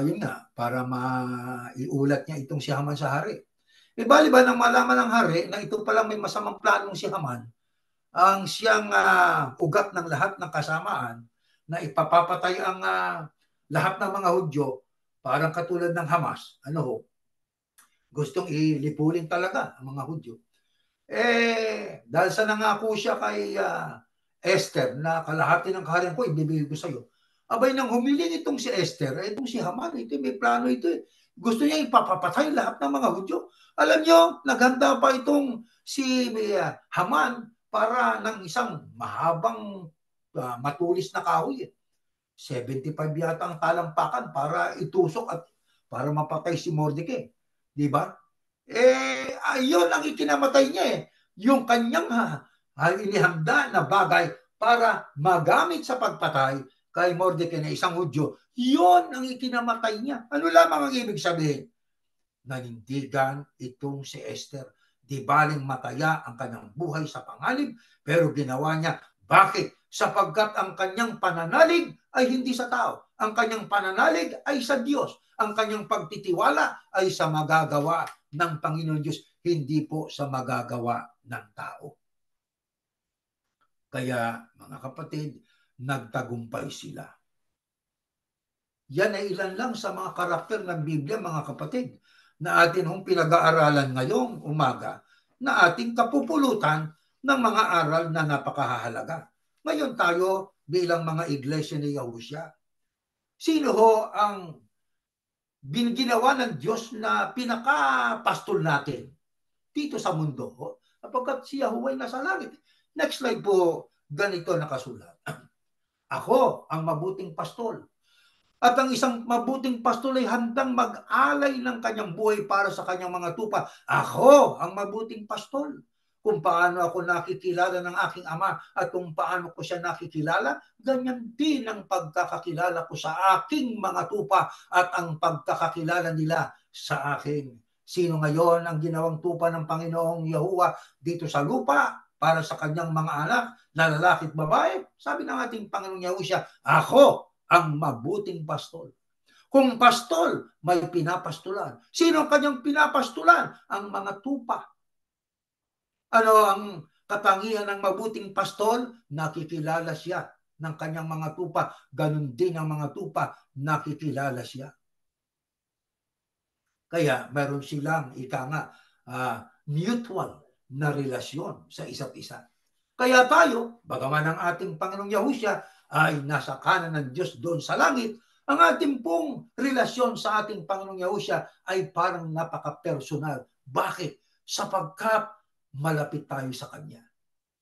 yun nga, para maiulat niya itong si Haman sa hari. Bali ba nang malaman ng hari na ito palang may masamang planong si Haman, ang siyang ugat ng lahat ng kasamaan na ipapapatay ang lahat ng mga Hudyo, parang katulad ng Hamas, gustong ilipulin talaga ang mga Hudyo. Dahil sa nangako siya kay Esther na kalahati ng kaharian ko, ibibigay ko sa iyo. Abay nang humiling itong si Esther, itong si Haman, may plano ito eh. Gusto niya ipapapatay lahat ng mga Hudyo. Alam niyo, naghanda pa itong si Haman para ng isang mahabang matulis na kahoy. 75 yata ang talampakan para itusok at para mapatay si Mordecai. Di ba? Ayun ang ikinamatay niya eh. Yung kanyang inihanda na bagay para magamit sa pagpatay kay Mordecai na isang Hudyo, yun ang ikinamatay niya. Ano lamang ang ibig sabihin? Nanindigan itong si Esther. Di baling mataya ang kanyang buhay sa panganib, pero ginawa niya. Bakit? Sapagkat ang kanyang pananalig ay hindi sa tao. Ang kanyang pananalig ay sa Diyos. Ang kanyang pagtitiwala ay sa magagawa ng Panginoon Diyos, hindi po sa magagawa ng tao. Kaya, mga kapatid, nagtagumpay sila. Yan ay ilan lang sa mga karakter ng Biblia, mga kapatid, na atin hong pinag-aaralan ngayong umaga, na ating kapupulutan ng mga aral na napakahalaga. Ngayon tayo bilang mga iglesia ni Yahusya, sino ho ang ginawa ng Diyos na pinaka-pastol natin dito sa mundo? Kapagkat si Yahuwah ay nasa langit. Next slide po, ganito nakasulat. Ako ang mabuting pastol. At ang isang mabuting pastol ay handang mag-alay ng kanyang buhay para sa kanyang mga tupa. Ako ang mabuting pastol. Kung paano ako nakikilala ng aking ama at kung paano ko siya nakikilala, ganyan din ang pagkakakilala ko sa aking mga tupa at ang pagkakakilala nila sa akin. Sino ngayon ang ginawang tupa ng Panginoong Yahuwah dito sa lupa para sa kanyang mga anak na lalaki at babae? Sabi ng ating Panginoong Yahuwah, ako ang mabuting pastol. Kung pastol, may pinapastulan. Sino ang kanyang pinapastulan? Ang mga tupa. Ano ang katangian ng mabuting pastol? Nakikilala siya ng kanyang mga tupa. Ganun din ang mga tupa, nakikilala siya. Kaya meron silang mutual na relasyon sa isa't isa. Kaya tayo, bagaman ang ating Panginoong Yahuwah ay nasa kanan ng Diyos doon sa langit, ang ating pong relasyon sa ating Panginoong Yahuwah ay parang napaka-personal. Bakit? Sapagkat malapit tayo sa Kanya.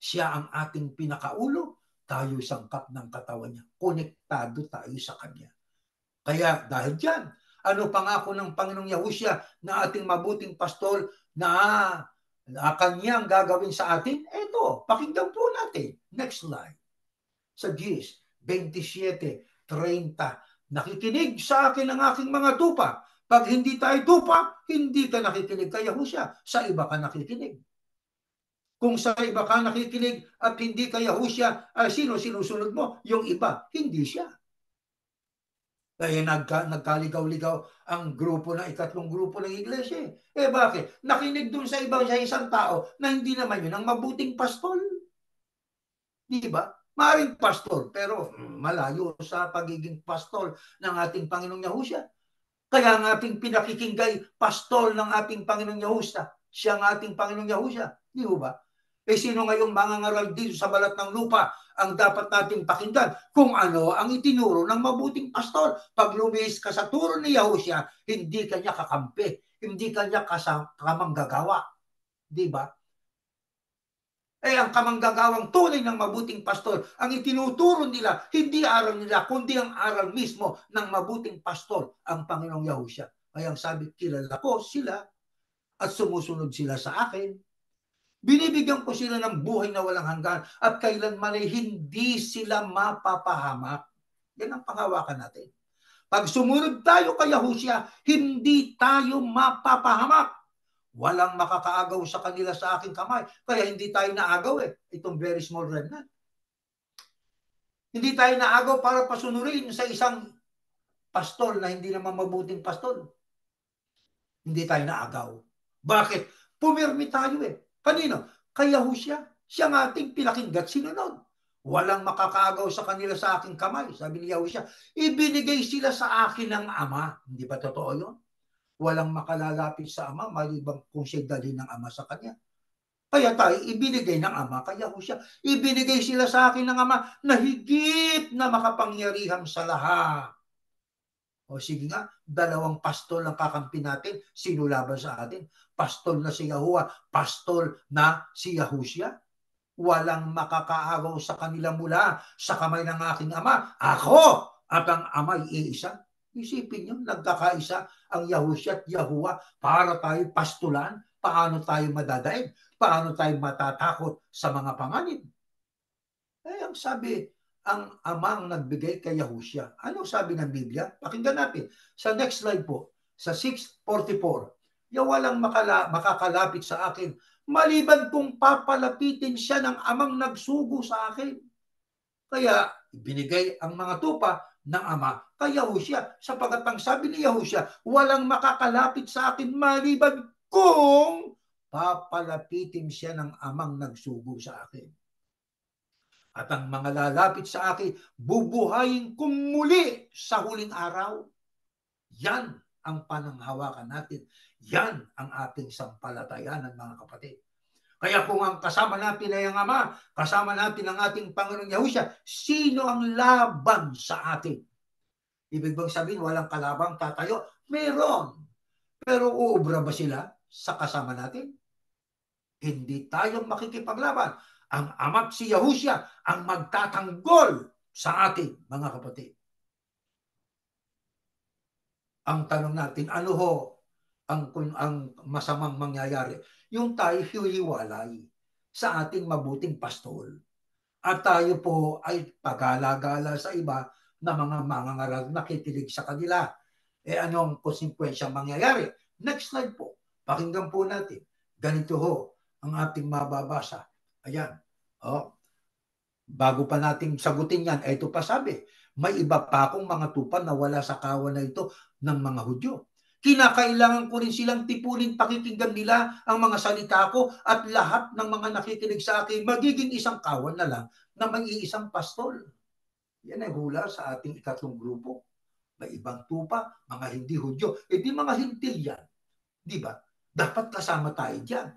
Siya ang ating pinakaulo, tayo sangkap ng katawan niya. Konektado tayo sa Kanya. Kaya dahil dyan, ano pangako ng Panginoong Yahuwah na ating mabuting pastol na Kanyang gagawin sa atin? Ito, pakinggan po natin. Next slide. Sa Gis 27:30, nakikinig sa akin ang aking mga tupa. Pag hindi tayo tupa, hindi ka nakikinig kay Yahuwah. Sa iba ka nakikinig. Kung sa iba ka nakikinig at hindi kay Yahuwah, sino sinusunod mo? Yung iba, hindi siya. Kaya nagkaligaw-ligaw ang grupo na ikatlong grupo ng iglesia. Bakit? Nakinig dun sa isang tao na hindi naman yun ang mabuting pastol. Di ba? Maring pastol, pero malayo sa pagiging pastol ng ating Panginoong Yahuwah. Kaya ang ating pinakikingay, pastol ng ating Panginoong Yahuwah. Siya ang ating Panginoong Yahuwah. Di ba? Sino ngayong mangangaral dito sa balat ng lupa ang dapat nating pakinggan? Kung ano ang itinuro ng mabuting pastol. Pag lumihis ka sa turo ni Yahuwah, hindi kanya kakampi, hindi kanya kamanggagawa. Di ba? Ang kamanggagawang tunay ng mabuting pastol, ang itinuturo nila, hindi aral nila, kundi ang aral mismo ng mabuting pastol, ang Panginoong Yahuwah. Kaya sabi, kilala ko sila at sumusunod sila sa akin. Binibigyan ko sila ng buhay na walang hanggan at kailanman ay hindi sila mapapahamak. Yan ang panghawakan natin. Pag sumunod tayo kay Yahuwah, hindi tayo mapapahamak. Walang makakaagaw sa kanila sa aking kamay. Kaya hindi tayo naagaw itong very small remnant. Hindi tayo naagaw para pasunurin sa isang pastol na hindi naman mabuting pastol. Hindi tayo naagaw. Bakit? Pumirmi tayo Kanino? Kay Yahuwah. Siya ang ating pinakinggan sinunod. Walang makakaagaw sa kanila sa aking kamay. Sabi ni Yahuwah, ibinigay sila sa akin ng Ama. Hindi ba totoo yun? Walang makalalapit sa Ama, malibang kung siya dali ng Ama sa kanya. Kaya tayo, ibinigay ng Ama kay Yahuwah. Ibinigay sila sa akin ng Ama na higit na makapangyarihan sa lahat. O sige nga, dalawang pastol ang kakampi natin, sino laban sa atin? Pastol na si Yahuwah, pastol na si Yahuwah. Walang makakaagaw sa kanila mula sa kamay ng aking Ama. Ako at ang Ama ay iisa. Isipin nyo, nagkakaisa ang Yahusha at Yahuwah para tayo pastulan, paano tayo madadaig, paano tayo matatakot sa mga panganib. Ang sabi, ang amang nagbigay kay Yahusha. Ano sabi ng Biblia? Pakinggan natin. Sa next slide po, sa 6:44, walang makakalapit sa akin, maliban kung papalapitin siya ng amang nagsugo sa akin. Kaya binigay ang mga tupa ng ama kay Yahusha, sapagat ang sabi ni Yahusha, walang makakalapit sa akin maliban kung papalapitin siya ng amang nagsugo sa akin. At ang mga lalapit sa akin, bubuhayin kong muli sa huling araw. Yan ang pananghawakan natin. Yan ang ating sampalatayanan, mga kapatid. Kaya kung ang kasama natin ay ang Ama, kasama natin ang ating Panginoong Yahusha, sino ang laban sa atin? Ibig bang sabihin, walang kalabang tatayo? Meron. Pero uubra ba sila sa kasama natin? Hindi tayo makikipaglaban. Ang Ama't si Yahusha ang magtatanggol sa atin, mga kapatid. Ang tanong natin, ano ho ang masamang mangyayari? Yung tayo hiwalay sa ating mabuting pastol. At tayo po ay pagala-gala sa iba na mga mangangaral nakikinig sa kanila. Anong konsekwensya mangyayari? Next slide po. Pakinggan po natin. Ganito ho ang ating mababasa. Ayan. Bago pa natin sagutin yan, ito pa sabi, may iba pa akong mga tupa na wala sa kawan na ito ng mga Hudyo. Kinakailangan ko rin silang tipunin, pakikinggan nila ang mga salita ko at lahat ng mga nakikinig sa akin magiging isang kawan na lang na may iisang pastol. Yan ay hula sa ating ikatlong grupo. May ibang tupa, mga hindi Hudyo. Di mga hintil yan. Di ba? Dapat kasama tayo dyan.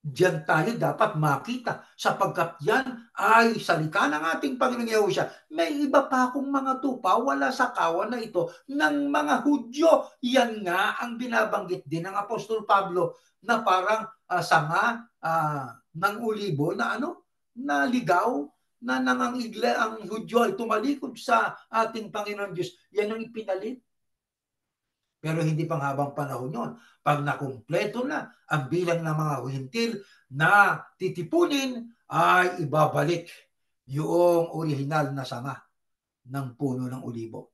Diyan tayo dapat makita sapagkat yan ay salita ng ating Panginoong Yahusha. May iba pa akong mga tupa, wala sa kawan na ito ng mga Hudyo. Yan nga ang binabanggit din ng Apostol Pablo na parang sanga ng ulibo na na ligaw na ang Hudyo ay tumalikod sa ating Panginoon Diyos. Yan ang ipinalit. Pero hindi pang habang panahon yun. Pag nakumpleto na ang bilang ng mga hintil na titipunin, ay ibabalik yung original na sanga ng puno ng ulibo.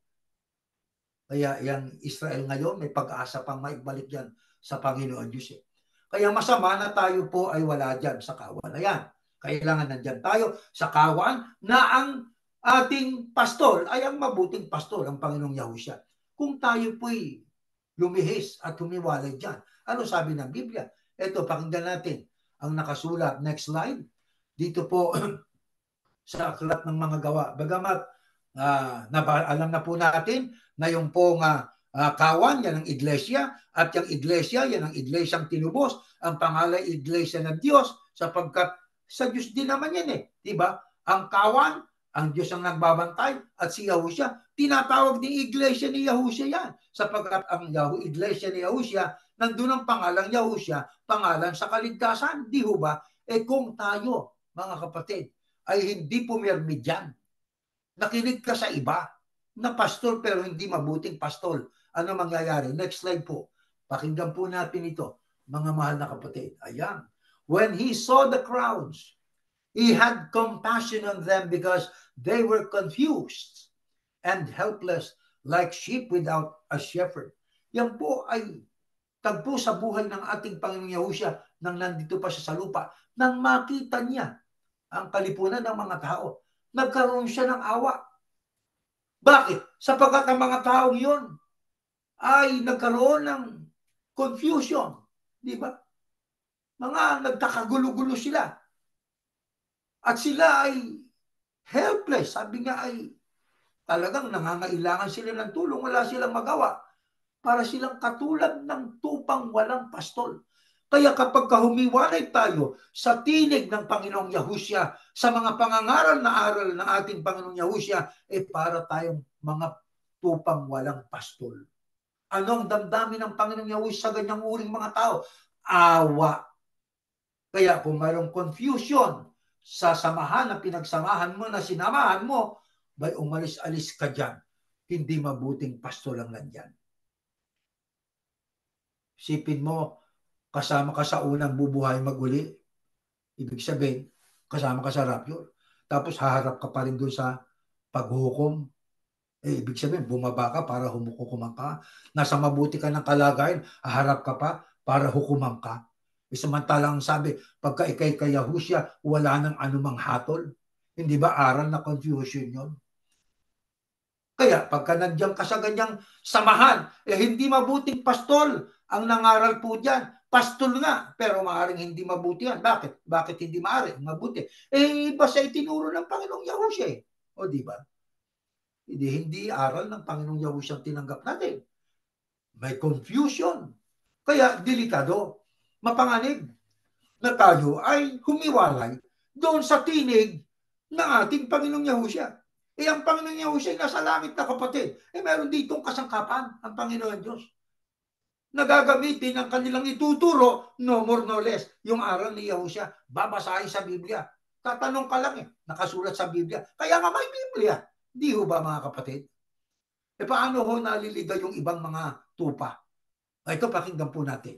Kaya yung Israel ngayon, may pag-asa pang maibalik yan sa Panginoon Diyos. Kaya masama na tayo po ay wala dyan sa kawan. Ayan, kailangan nandyan tayo sa kawan na ang ating pastol ay ang mabuting pastol, ang Panginoong Yahusha. Kung tayo po'y lumihis at humiwalay dyan. Ano sabi ng Biblia? Ito, pakinggan natin ang nakasulat. Next slide. Dito po sa aklat ng mga gawa. Bagamat alam na po natin na yung pong kawan, yan ang iglesia, at yung iglesia, yan ang iglesyang tinubos. Ang pangalan iglesia ng Diyos, sapagkat sa Diyos din naman yan diba? Ang kawan, ang Diyos ang nagbabantay, at si Yahusha, tinatawag din iglesia ni Yahusha yan. Sapagkat ang iglesia ni Yahusha, nandun ang pangalang Yahusha, pangalan sa kaligtasan. Di ho ba? Kung tayo, mga kapatid, ay hindi pumirmi dyan, nakinig ka sa iba, na pastol pero hindi mabuting pastol, ano mangyayari? Next slide po. Pakinggan po natin ito, mga mahal na kapatid. Ayan. When he saw the crowds, he had compassion on them because they were confused and helpless like sheep without a shepherd. Yan po ay tagpo sa buhay ng ating Panginoong Yahusha nang nandito pa siya sa lupa. Nang makita niya ang kalipunan ng mga tao, nagkaroon siya ng awa. Bakit? Sapagkat ang mga tao yun ay nagkaroon ng confusion. Di ba? Mga nagkakagulo-gulo sila. At sila ay helpless. Sabi nga ay talagang nangangailangan sila ng tulong. Wala silang magawa. Para silang katulad ng tupang walang pastol. Kaya kapag humiwalay tayo sa tinig ng Panginoong Yahusha, sa mga pangangaral na aral ng ating Panginoong Yahusha, para tayong mga tupang walang pastol. Anong damdamin ng Panginoong Yahusha sa ganyang uring mga tao? Awa. Kaya kung mayroong confusion sa samahan na pinagsamahan mo, na sinamahan mo, may umalis-alis ka dyan. hindi mabuting pastol ang nandyan. Isipin mo, kasama ka sa unang bubuhay maguli. Ibig sabihin, kasama ka sa rapture. Tapos haharap ka pa rin doon sa paghukom. Ibig sabihin, bumaba ka para humukukuman ka. Nasa mabuti ka ng kalagayan, haharap ka pa para hukuman ka. Samantalang sabi, pagka ikay kay Yahusya, wala nang anumang hatol. Hindi ba aral na confusion yon? Kaya pagka nandiyan ka sa ganyang samahan, hindi mabuting pastol ang nangaral po dyan. Pastol nga, pero maaaring hindi mabuti yan. Bakit? Bakit hindi maaari? Mabuti. Iba sa itinuro ng Panginoong Yahusya eh. O di ba? Hindi aral ng Panginoong Yahusya ang tinanggap natin. May confusion. Kaya delikado, mapanganib na tayo ay humiwalay doon sa tinig ng ating Panginoong Yahusya. Ang Panginoong Yahusya ay nasa langit na kapatid. Meron ditong kasangkapan ang Panginoon Diyos. Nagagamitin ang kanilang ituturo, no more no less. Yung aral ni Yahusya, babasahin sa Biblia. Tatanong ka lang nakasulat sa Biblia. Kaya nga may Biblia. Di ho ba mga kapatid? Paano ho naliligaw yung ibang mga tupa? Ito pakinggan po natin.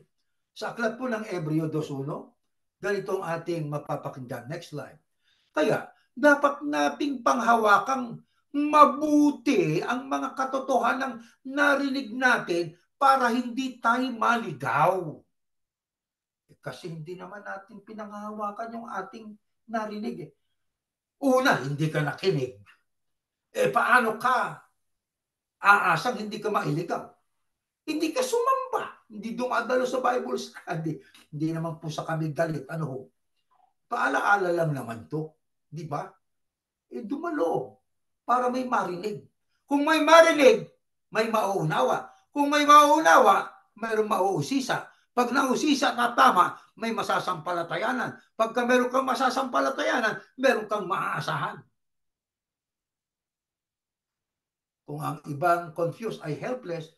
Sa aklat po ng Hebreo 2:1, ganito ang ating mapapakinggan. Next slide. Kaya, dapat nating panghawakang mabuti ang mga katotohanang narinig natin para hindi tayo maligaw. Kasi hindi naman natin pinanghahawakan yung ating narinig. Una, hindi ka nakinig. Paano ka aasang hindi ka mailigaw? Hindi ka sumamba. Hindi dumadalo sa Bible study. Hindi naman po sa kami galit. Ano ho? Paalaala lang naman to. Di ba? Dumalo para may marinig. Kung may marinig, may mauunawa. Kung may mauunawa, mayroong mauusisa. Pag nausisa na tama, may masasampalatayanan. Pagka meron kang masasampalatayanan, meron kang maaasahan. Kung ang ibang confused ay helpless,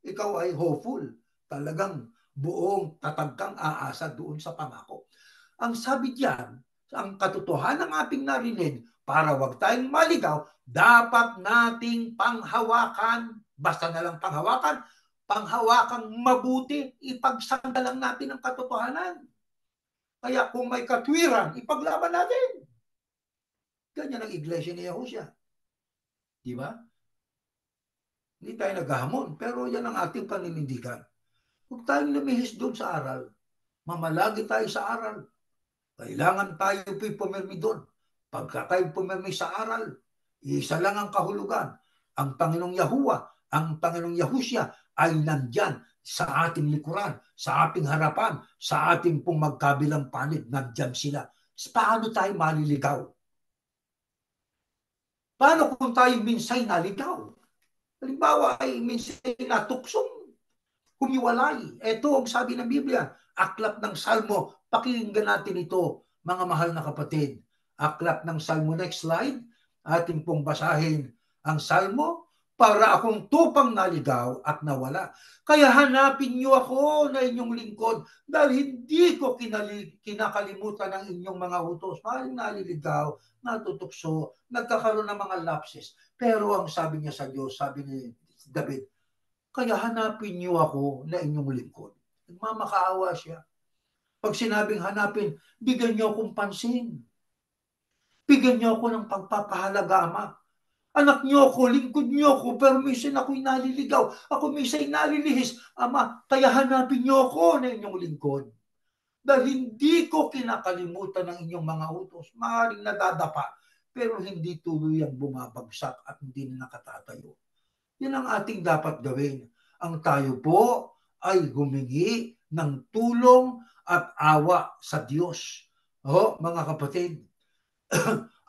ikaw ay hopeful. Talagang buong tatag kang aasa doon sa pangako. Ang sabi diyan, ang katotohanan ng ating narinig, para wag tayong maligaw, dapat nating panghawakan, basta na lang panghawakang mabuti, ipagsandalang natin ang katotohanan. Kaya kung may katwiran, ipaglaban natin. Ganyan ang iglesia ni Yahusya. Di ba? Hindi tayo naghahamon, pero yan ang ating paninindigan. Huwag tayong lumihis doon sa aral. Mamalagi tayo sa aral. Kailangan tayo po'y pumirmi doon. Pagka tayo pumirmi sa aral, isa lang ang kahulugan. Ang Panginoong Yahuwah, ang Panginoong Yahusya ay nandyan sa ating likuran, sa ating harapan, sa ating pong magkabilang panid. Nandyan sila. Paano tayo maliligaw? Paano kung tayo minsay naligaw? Halimbawa ay minsay natuksong, humiwalay. Ito ang sabi ng Biblia, aklat ng Salmo. Pakinggan natin ito, mga mahal na kapatid. Aklat ng Salmo, next slide. Ating pong basahin ang Salmo. Para akong tupang naligaw at nawala. Kaya hanapin niyo ako na inyong lingkod dahil hindi ko kinakalimutan ang inyong mga utos. Maaaring naliligaw, natutukso, nagkakaroon ng mga lapses. Pero ang sabi niya sa Diyos, sabi ni David, kaya hanapin niyo ako na inyong lingkod. Nagmamakaawa siya. Pag sinabing hanapin, bigyan niyo akong pansin. Bigyan niyo ako ng pagpapahalaga, Ama. Anak niyo ako, lingkod niyo ako, pero minsan ako'y naliligaw. Ako minsan nalilihis. Ama, kaya hanapin niyo ako na inyong lingkod. Dahil hindi ko kinakalimutan ang inyong mga utos. Maaaring nadadapa, pero hindi tuluyang bumabagsak at hindi na nakatatayo. Yan ang ating dapat gawin. Ang tayo po ay humingi ng tulong at awa sa Diyos. Mga kapatid,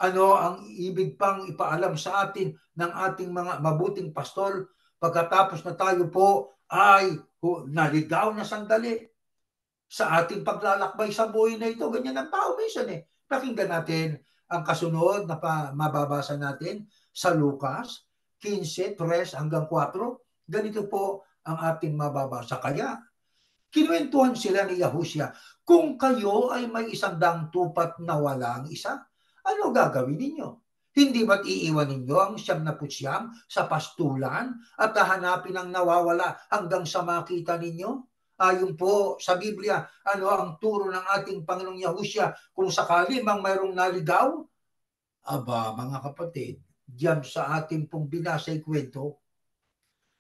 ano ang ibig pang ipaalam sa atin ng ating mga mabuting pastol pagkatapos na tayo po ay naligaw na sandali sa ating paglalakbay sa buhay na ito. Ganyan ang tao minsan Pakinggan natin ang kasunod na mababasa natin sa Lucas 15:3-4. Ganito po ang ating mababasa. Kaya kinuwentuhan sila ni Yahusya, kung kayo ay may 100 tupat na walang isa, ano gagawin ninyo? Hindi ba't iiwan ninyo ang 99 sa pastulan at hahanapin ang nawawala hanggang sa makita ninyo? Ayon po sa Biblia, ano ang turo ng ating Panginoong Yahusya kung sakali mang mayroong naligaw? Aba, mga kapatid, diyan sa ating pong binasa'y kwento,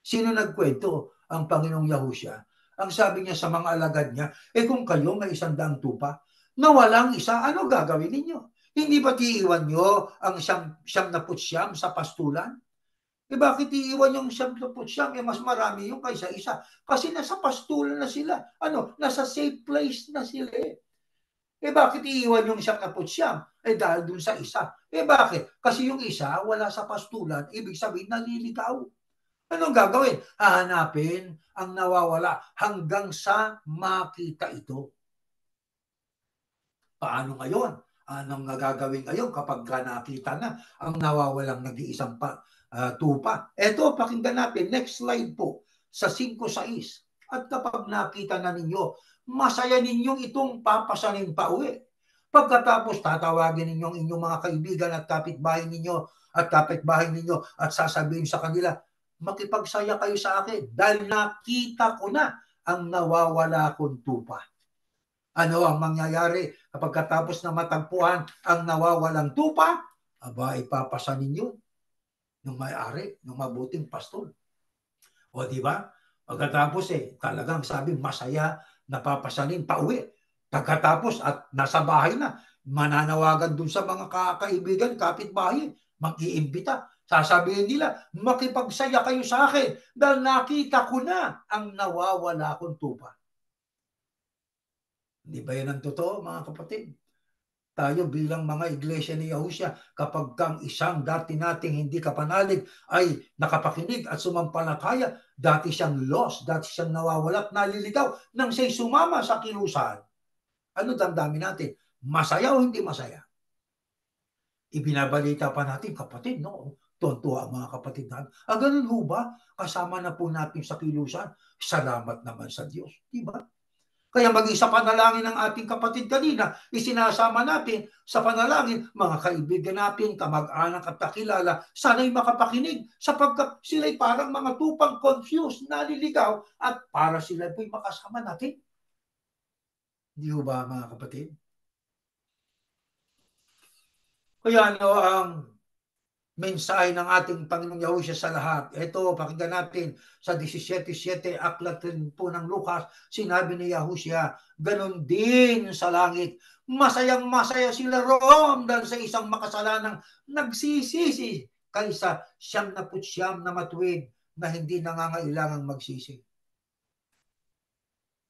sino nagkwento? Ang Panginoong Yahusya. Ang sabi niya sa mga alagad niya, kung kayo may 100 tupa, na walang isa, ano gagawin ninyo? Hindi ba iiwan nyo ang 99 sa pastulan? Bakit iiwan yung 99? Mas marami yung kaysa isa. Kasi nasa pastulan na sila. Nasa safe place na sila bakit iiwan yung 99? Dahil dun sa isa. Bakit? Kasi yung isa wala sa pastulan, ibig sabihin naliligaw. Anong gagawin? Hahanapin ang nawawala hanggang sa makita ito. Paano ngayon? Anong gagawin ngayon kapag nakita na ang nawawalang nag-iisang tupa? Ito, pakinggan natin. Next slide po. Sa 5:6. At kapag nakita na ninyo, masaya ninyong itong papasanin pa uwi. Pagkatapos, tatawagin ninyong inyong mga kaibigan at kapitbahay ninyo at sasabihin sa kanila, makipagsaya kayo sa akin dahil nakita ko na ang nawawala kong tupa. Ano ang mangyayari kapag katapos na matagpuan ang nawawalang tupa? Aba, ipapasa ninyo ng may-ari, ng mabuting pastor. O di ba? Pagkatapos talagang sabi masaya, napapasanin pa uwi. Pagkatapos at nasa bahay na, mananawagan dun sa mga kaibigan, kapitbahay, mag-iimbita. Sasabihin nila, makipagsaya kayo sa akin dahil nakita ko na ang nawawala kong tupa. Hindi ba yan ang totoo, mga kapatid? Tayo bilang mga iglesia ni Yahusya, kapag kang isang dati nating hindi kapanalig ay nakapakinig at sumampalataya, dati siyang lost, dati siyang nawawala at naliligaw nang siya'y sumama sa kilusan. Ano damdamin natin? Masaya o hindi masaya? Ibinabalita pa natin, kapatid, no? Tontuwa ang mga kapatid natin. Ganun ho ba? Kasama na po natin sa kilusan. Salamat naman sa Diyos. Diba? Kaya maging sa panalangin ng ating kapatid kanina, isinasama natin sa panalangin, mga kaibigan natin, kamag-anak at kakilala, sana'y makapakinig sapagkat sila'y parang mga tupang confused, naliligaw, at para sila po'y makasama natin. Hindi ba, mga kapatid? Kaya ang mensahe ng ating Panginoong Yahusya sa lahat. Ito, pakinggan natin sa 17:7, aklat rin po ng Lucas, sinabi ni Yahusya, ganun din sa langit. Masayang masaya sila roon dahil sa isang makasalanang nagsisisi kaysa 99 na matuwid na hindi nangangailangang magsisi.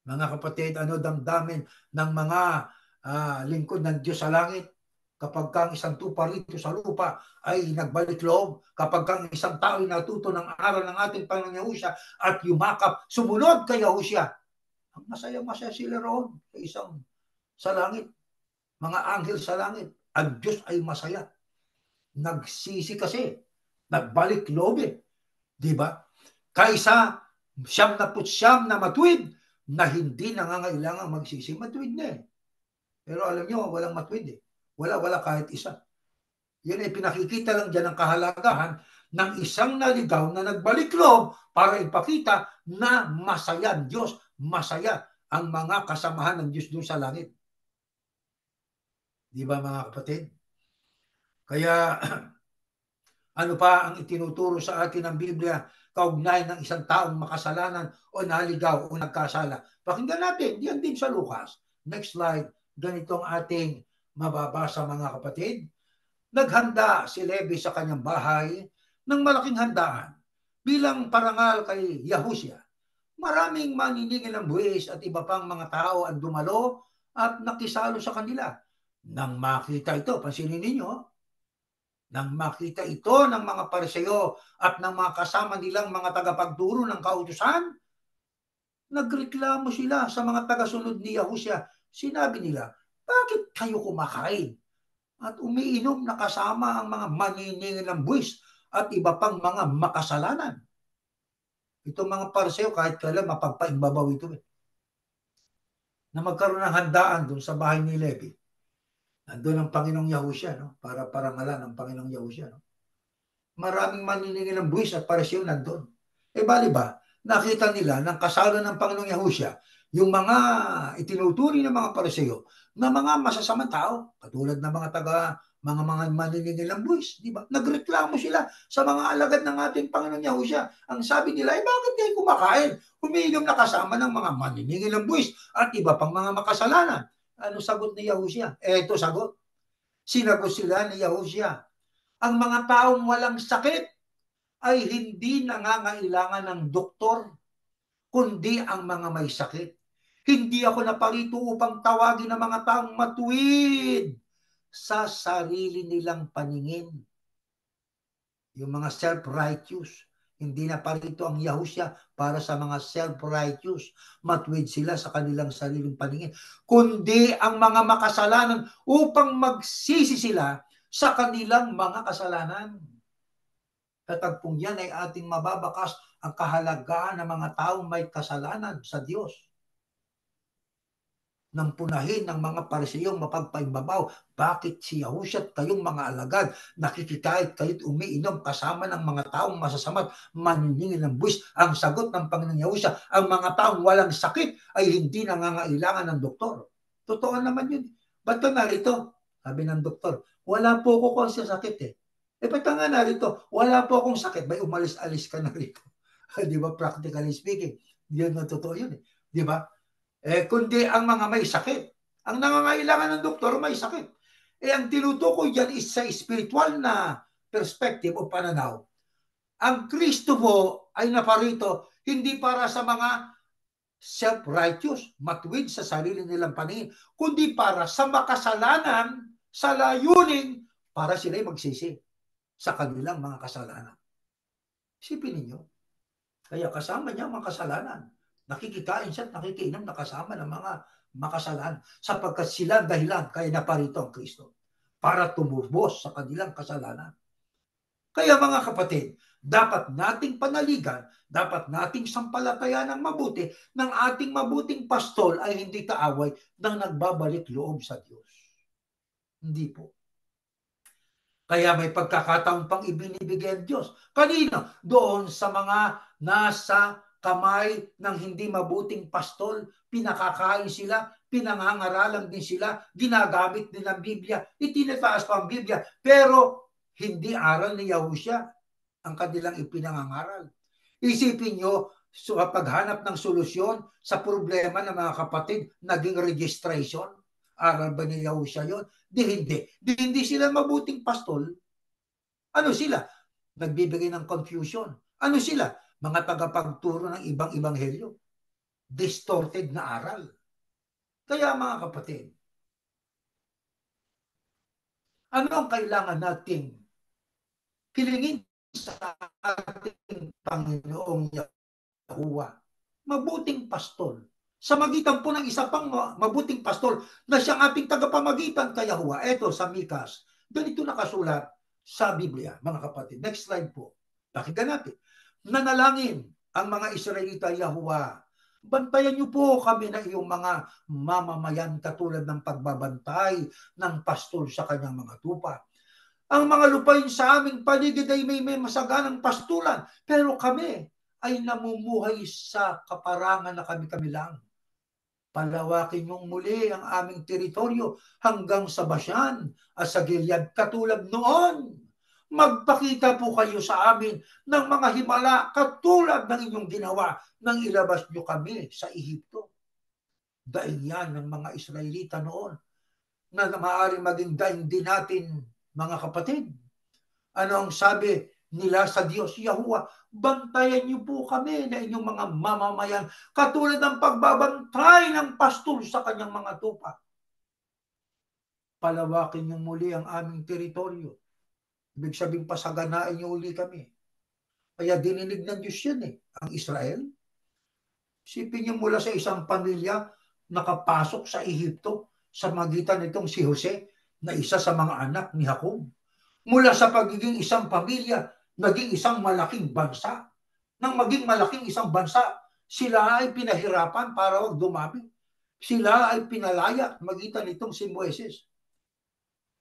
Mga kapatid, damdamin ng mga lingkod ng Diyos sa langit? Kapag kang isang tupa rito sa lupa ay nagbalik loob, kapag kang isang tao ay natuto ng aral ng ating Panginoong Yahusya at yumakap, sumunod kay Yahusya, ang masaya-masaya sila roon sa langit. Mga anghel sa langit, ang Diyos ay masaya. Nagsisi kasi, nagbalik loob di ba? Kaysa 99 na matuwid na hindi nangangailangan magsisi, matuwid na Pero alam nyo, walang matuwid Wala kahit isa. Yun ay pinakikita lang dyan ang kahalagahan ng isang naligaw na nagbalik loob para ipakita na masaya ang Diyos, masaya ang mga kasamahan ng Diyos doon sa langit. Di ba, mga kapatid? Kaya ano pa ang itinuturo sa atin ng Biblia kaugnay ng isang taong makasalanan o naligaw o nagkasala? Pakinggan natin, diyan din sa Lucas. Next slide. Ganitong ating mababasa, mga kapatid. Naghanda si Levi sa kanyang bahay ng malaking handaan bilang parangal kay Yahusya. Maraming maniningil ng buwis at iba pang mga tao ang dumalo at nakisalo sa kanila. Nang makita ito, pansinin ninyo, nang makita ito ng mga Pariseo at ng mga kasama nilang mga tagapagturo ng kautusan, nagreklamo sila sa mga tagasunod ni Yahusya. Sinabi nila, bakit kayo kumakain at umiinom na kasama ang mga maniningil ng buwis at iba pang mga makasalanan? Itong mga Pariseo, kahit kailan mapagpaimbabaw ito Na magkaroon ng handaan doon sa bahay ni Levi. Andun ang Panginoong Yahushua, no? Para parangalan ng Panginoong Yahushua, no? Maraming maniningil ng buwis at parisyon nandun. Bali ba, nakita nila ng kasalo ng Panginoong Yahushua, yung mga itinuturi ng mga pariseo na mga masasamang tao, katulad ng mga maniningil ng buwis, di ba? Nagreklamo sila sa mga alagad ng ating Panginoong Yahushua. Ang sabi nila, bakit kayo kumakain? Umiinom na kasama ng mga maniningil ng buwis at iba pang mga makasalanan. Ano sagot ni Yahushua? Ito sagot. Sinagot sila ni Yahushua, ang mga taong walang sakit ay hindi nangangailangan ng doktor, kundi ang mga may sakit. Hindi ako naparito upang tawagin ang mga taong matuwid sa sarili nilang paningin. Yung mga self-righteous. Hindi na parito ang Yahushua para sa mga self-righteous. Matuwid sila sa kanilang sariling paningin. Kundi ang mga makasalanan upang magsisi sila sa kanilang mga kasalanan. Katagpong yan ay ating mababakas ang kahalagahan ng mga taong may kasalanan sa Diyos. Nang punahin ng mga pariseyong mapagpaimbabaw, bakit si Yahushua at kayong mga alagad nakikikait kayo't umiinom kasama ng mga taong masasamat, maniningil ng buwis? Ang sagot ng Panginoong Yahushua, ang mga taong walang sakit ay hindi nangangailangan ng doktor. Totoo naman yun. Ba't ka narito? Sabi ng doktor, wala po ko kasi sakit eh. Ba't ka nga narito? Wala po akong sakit. May umalis-alis ka na rito. Di ba? Practically speaking. Yun na totoo yun eh. Di ba? Kundi ang mga may sakit. Ang nangangailangan ng doktor may sakit. Ang tinutukoy dyan is sa spiritual na perspective o pananaw. Ang Kristo po ay naparito hindi para sa mga self-righteous, matuwid sa sarili nilang paningin, kundi para sa makasalanan, sa layuning para sila'y magsisi sa kanilang mga kasalanan. Isipin ninyo, kaya kasama niya ang mga kasalanan. Nakikikain siya at nakikiinom na kasama ng mga makasalanan sapagkat sila dahilan kaya naparito ang Kristo para tumubos sa kanilang kasalanan. Kaya mga kapatid, dapat nating panaligan, dapat nating sampalatayan ng mabuti ng ating mabuting pastol ay hindi kaaway ng nagbabalik loob sa Diyos. Hindi po. Kaya may pagkakataon pang ibinibigay ang Diyos. Kanino? Doon sa mga nasa kamay ng hindi mabuting pastol, pinakakain sila, pinangangaralan din sila, ginagamit din ang Biblia, itinataas pa ang Biblia, pero hindi aral ni Yahushua ang kanilang ipinangangaral. Isipin nyo, so paghanap ng solusyon sa problema ng mga kapatid, naging registration. Aral ba ni Yahushua yun? Hindi sila mabuting pastol. Ano sila? Nagbibigay ng confusion. Ano sila? Mga tagapagturo ng ibang ebanghelyo. Distorted na aral. Kaya mga kapatid, ano ang kailangan nating hilingin sa ating Panginoong Yahuwah? Mabuting pastol. Sa magitan po ng isa pang mabuting pastol na siyang ating tagapamagitan kay Yahuwah. Ito sa Mikas. Ganito nakasulat sa Biblia, mga kapatid. Next slide po. Pakinggan natin. Nanalangin ang mga Israelita, Yahuwah, bantayan niyo po kami na iyong mga mamamayan katulad ng pagbabantay ng pastol sa kanyang mga tupa. Ang mga lupain sa aming paligid ay may masaganang pastulan, pero kami ay namumuhay sa kaparangan na kami-kami lang. Palawakin niyong muli ang aming teritoryo hanggang sa Bashan at sa Gilead katulad noon. Magpakita po kayo sa amin ng mga himala katulad ng inyong ginawa nang ilabas niyo kami sa Ehipto. Daing yan ng mga Israelita noon na maaaring maging daing din natin, mga kapatid. Ano ang sabi nila sa Diyos? Yahuwah, bantayan niyo po kami na inyong mga mamamayan katulad ng pagbabantay ng pastol sa kanyang mga tupa. Palawakin niyo muli ang aming teritoryo. Ibig sabihin, pasaganain niyo uli kami. Kaya dininig ng Diyos yan ang Israel. Sipin niyo mula sa isang pamilya nakapasok sa Ehipto sa magitan nitong si Jose na isa sa mga anak ni Jacob. Mula sa pagiging isang pamilya, naging isang malaking bansa. Nang maging malaking isang bansa, sila ay pinahirapan para wag dumami. Sila ay pinalaya magitan nitong si Moises.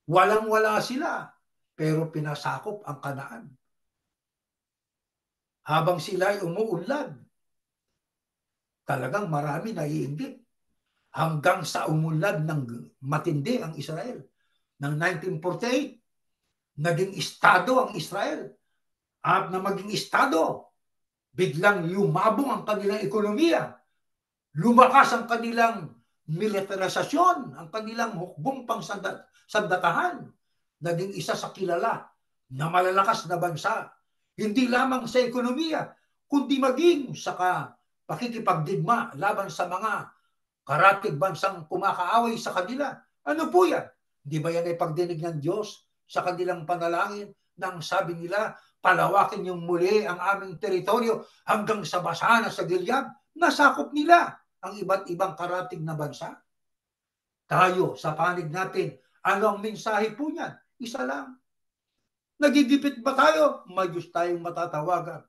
Walang-wala sila, pero pinasakop ang Kanaan. Habang sila ay umuunlad, talagang marami naiinggit. Hanggang sa umunlad ng matindi ang Israel. Ng 1948, naging estado ang Israel. At na maging estado, biglang yumabong ang kanilang ekonomiya. Lumakas ang kanilang militarisasyon, ang kanilang hukbong pangsandatahan. Naging isa sa kilala na malalakas na bansa. Hindi lamang sa ekonomiya, kundi maging sa pakikipagdigma laban sa mga karatig bansang kumakaaway sa kanila. Ano po yan? Di ba yan ay pagdinig ng Diyos sa kanilang panalangin nang sabi nila, palawakin yung muli ang aming teritoryo hanggang sa Basana sa Gilead? Nasakop nila ang iba't ibang karatig na bansa. Tayo, sa panig natin, ano ang mensahe po niyan? Isa lang. Nagigipit ba tayo? May Diyos tayong matatawagan.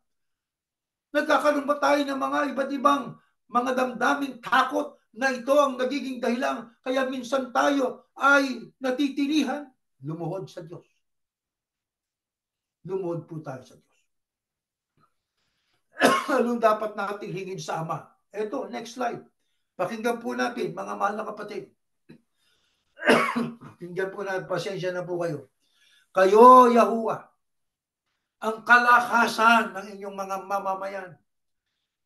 Nagkakaroon ba tayo ng mga iba't ibang mga damdaming takot na ito ang nagiging dahilan kaya minsan tayo ay natitilihan? Lumuhod sa Diyos. Lumuhod po tayo sa Diyos. Anong dapat nating hingin sa Ama? Ito, next slide. Pakinggan po natin, mga mahal na kapatid. Pakinggan po natin, pasensya na po kayo. Kayo, Yahuwah, ang kalakasan ng inyong mga mamamayan.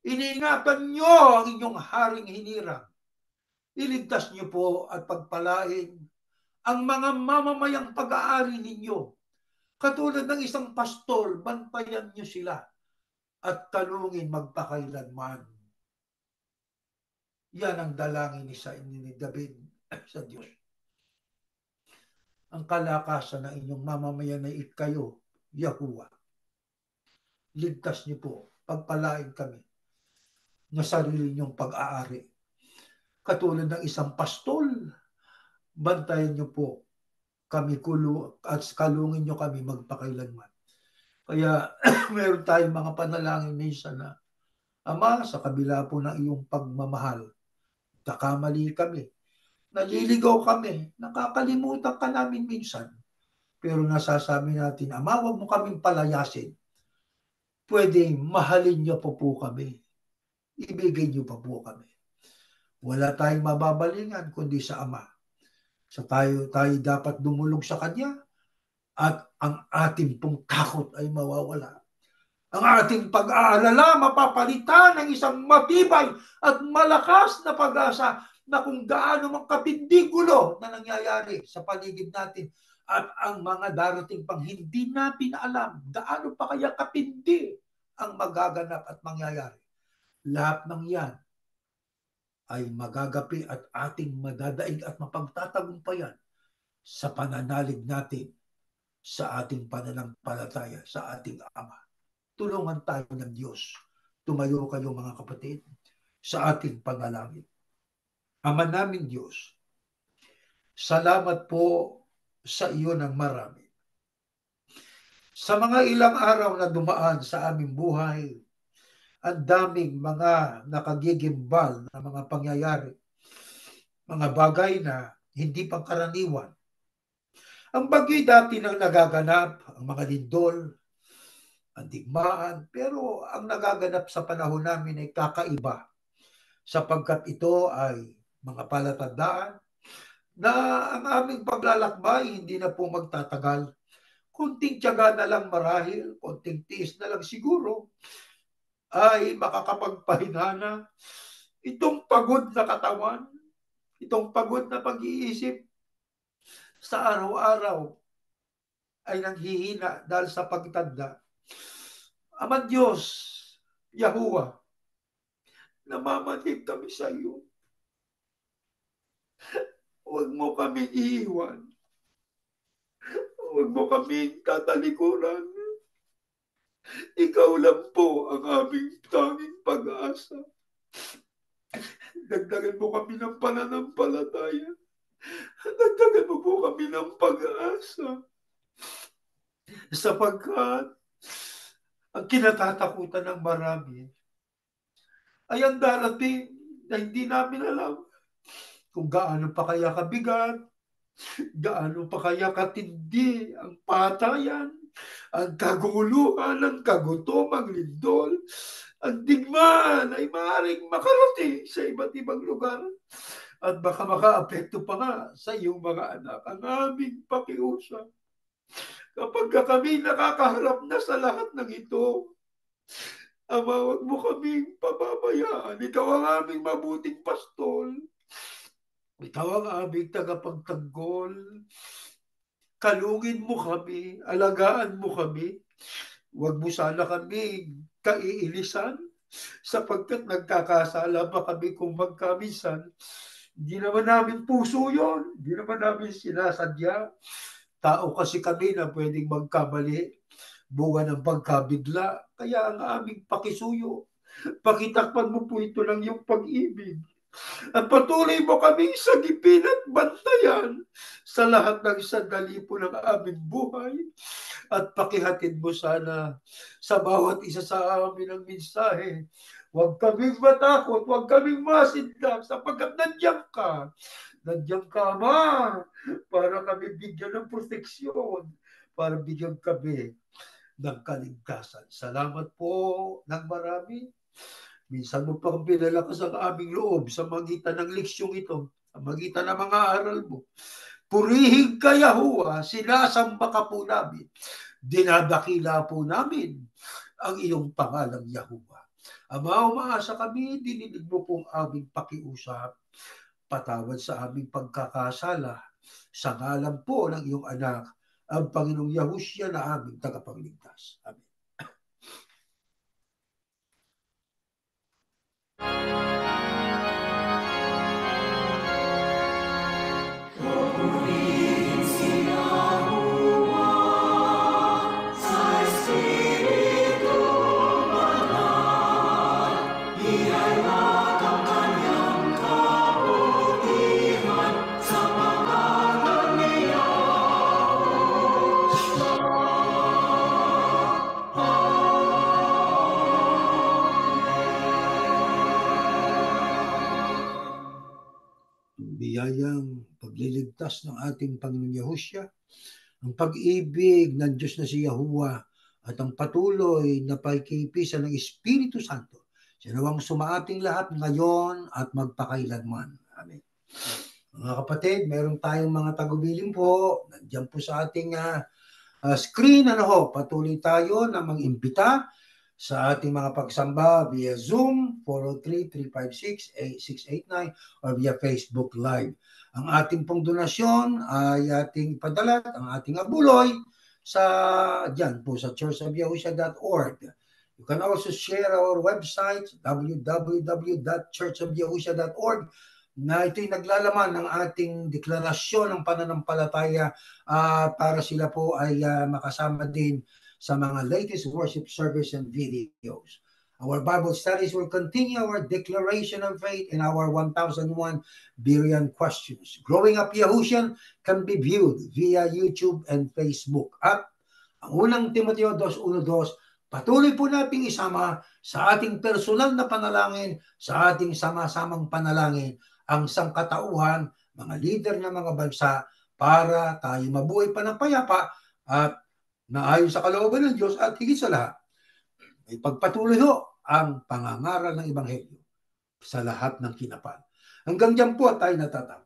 Iniingatan nyo ang inyong haring hinirang. Iligtas niyo po at pagpalain ang mga mamamayang pag-aari ninyo. Katulad ng isang pastor, bantayan niyo sila at talungin magpakailanman. Yan ang dalangin ni David sa Diyos. Ang kalakasan ng inyong mamamayan ay kayo, Yahuwah. Ligtas niyo po, pagpalain kami na sarili niyong pag-aari. Katulad ng isang pastol, bantayan niyo po kami at kalungin niyo kami magpakailanman. Kaya meron tayong mga panalangin minsan na, Ama, sa kabila po ng iyong pagmamahal, kakamali kami, naliligaw kami, nakakalimutan ka namin minsan. Pero nasasabi natin, Ama, huwag mo kaming palayasin. Pwede mahalin niyo po kami. Ibigay niyo pa po kami. Wala tayong mababalingan kundi sa Ama. So tayo dapat dumulog sa Kanya at ang ating pong takot ay mawawala. Ang ating pag-aalala mapapalitan ng isang matibay at malakas na pag-asa na kung gaano mang kapinding gulo na nangyayari sa paligid natin at ang mga darating pang hindi natin alam gaano pa kaya kapindi ang magaganap at mangyayari. Lahat ng yan ay magagapi at ating madadaig at mapagtatagumpayan sa pananalig natin sa ating pananampalataya sa ating Ama. Tulungan tayo ng Diyos. Tumayo kayo mga kapatid sa ating panalangin. Ama namin Diyos, salamat po sa iyo ng marami. Sa mga ilang araw na dumaan sa aming buhay, ang daming mga nakagigimbal na mga pangyayari, mga bagay na hindi pangkaraniwan. Ang bagay dati nang nagaganap, ang mga lindol, ang digmaan, pero ang nagaganap sa panahon namin ay kakaiba sapagkat ito ay mga palatandaan na ang aming paglalakbay hindi na po magtatagal. Kunting tiyaga na lang marahil, kunting tiis na lang siguro ay makakapagpahinana itong pagod na katawan, itong pagod na pag-iisip sa araw-araw ay nanghihina dahil sa pagtanda. Ama Diyos, Yahuwah, namamanig kami sa iyo. Huwag mo kami iiwan. Huwag mo kami tatalikuran. Ikaw lang po ang aming tanging pag-asa. Dagdagan mo kami ng pananampalataya. Dagdagan mo po kami ng pag-asa. Sapagkat ang kinatatakutan ng marami ay ang darating na hindi namin alam kung gaano pa kaya kabigat, Gaano pa kaya katindi ang patayan, ang kaguluhan, ang kagutomang lindol, ang digmaan ay maaaring makarating sa iba't ibang lugar at baka makaapekto pa nga sa iyong mga anak. Ang aming pakiusap, kapag kami nakakaharap na sa lahat ng ito, Ama, wag mo kaming pababayaan. Ikaw ang aming mabuting pastol. Ikaw ang aming tagapagtanggol. Kalungin mo kami, alagaan mo kami. Huwag mo sana kami kaiilisan sapagkat nagkakasala ba kami kung magkaminsan. Hindi naman namin puso yon. Hindi naman namin sinasadya. Tao kasi kami na pwedeng magkamali, bunga ng pagkabigla. Kaya ang aming pakisuyo, pakitakpan mo po ito lang yung pag-ibig. At patuloy mo kaming sagipin at bantayan sa lahat ng sandali po ng aming buhay. At pakihatid mo sana sa bawat isa sa amin ang mensahe. Huwag kaming matakot, huwag kaming masindak sapagkat nandiyan ka. Nandiyan ka, Ama, para kami bigyan ng proteksyon, para bigyan kami ng kaligtasan. Salamat po ng marami. Minsan mo pang pinalakas ang aming loob sa magitan ng leksyong ito, sa magitan ng mga aral mo. Purihin ka, Yahuwah, sinasamba ka po namin. Dinadakila po namin ang iyong pangalang Yahuwah. Ama, umaasa kami, dininig mo pong aming pakiusap. Patawad sa aming pagkakasala. Sa ngalan po ng iyong anak, ang Panginoong Yahushua na aming tagapagligtas. Amen. Biyayang pagliligtas ng ating Panginoong Yahushua, ang pag-ibig ng Diyos na si Yahuwah at ang patuloy na pagkikipisan ng Espiritu Santo, sinawang sumaating lahat ngayon at magpakailanman. Amen. Mga kapatid, meron tayong mga tagubilin po. Nandiyan po sa ating screen. Patuloy tayo na mag-imbita sa ating mga pagsamba via Zoom 403-356-8689 or via Facebook Live. Ang ating pong donasyon ay ating padala, ang ating abuloy dyan po sa churchofyahusha.org. You can also share our website www.churchofyahusha.org na ito'y naglalaman ng ating deklarasyon ng pananampalataya para sila po ay makasama din sa mga latest worship service and videos. Our Bible studies will continue our declaration of faith in our 1001 Berean questions. Growing Up Yahushua can be viewed via YouTube and Facebook. At ang unang Timoteo 2:1-2, patuloy po nating isama sa ating personal na panalangin, sa ating sama-samang panalangin, ang sangkatauhan, mga leader ng mga bansa, para tayo mabuhay pa ng payapa at naayon sa kalooban ng Diyos at higit sa lahat, ay pagpatuloy ho ang pangangaral ng Ebanghelyo sa lahat ng kinapan. Hanggang dyan po tayo natatapos.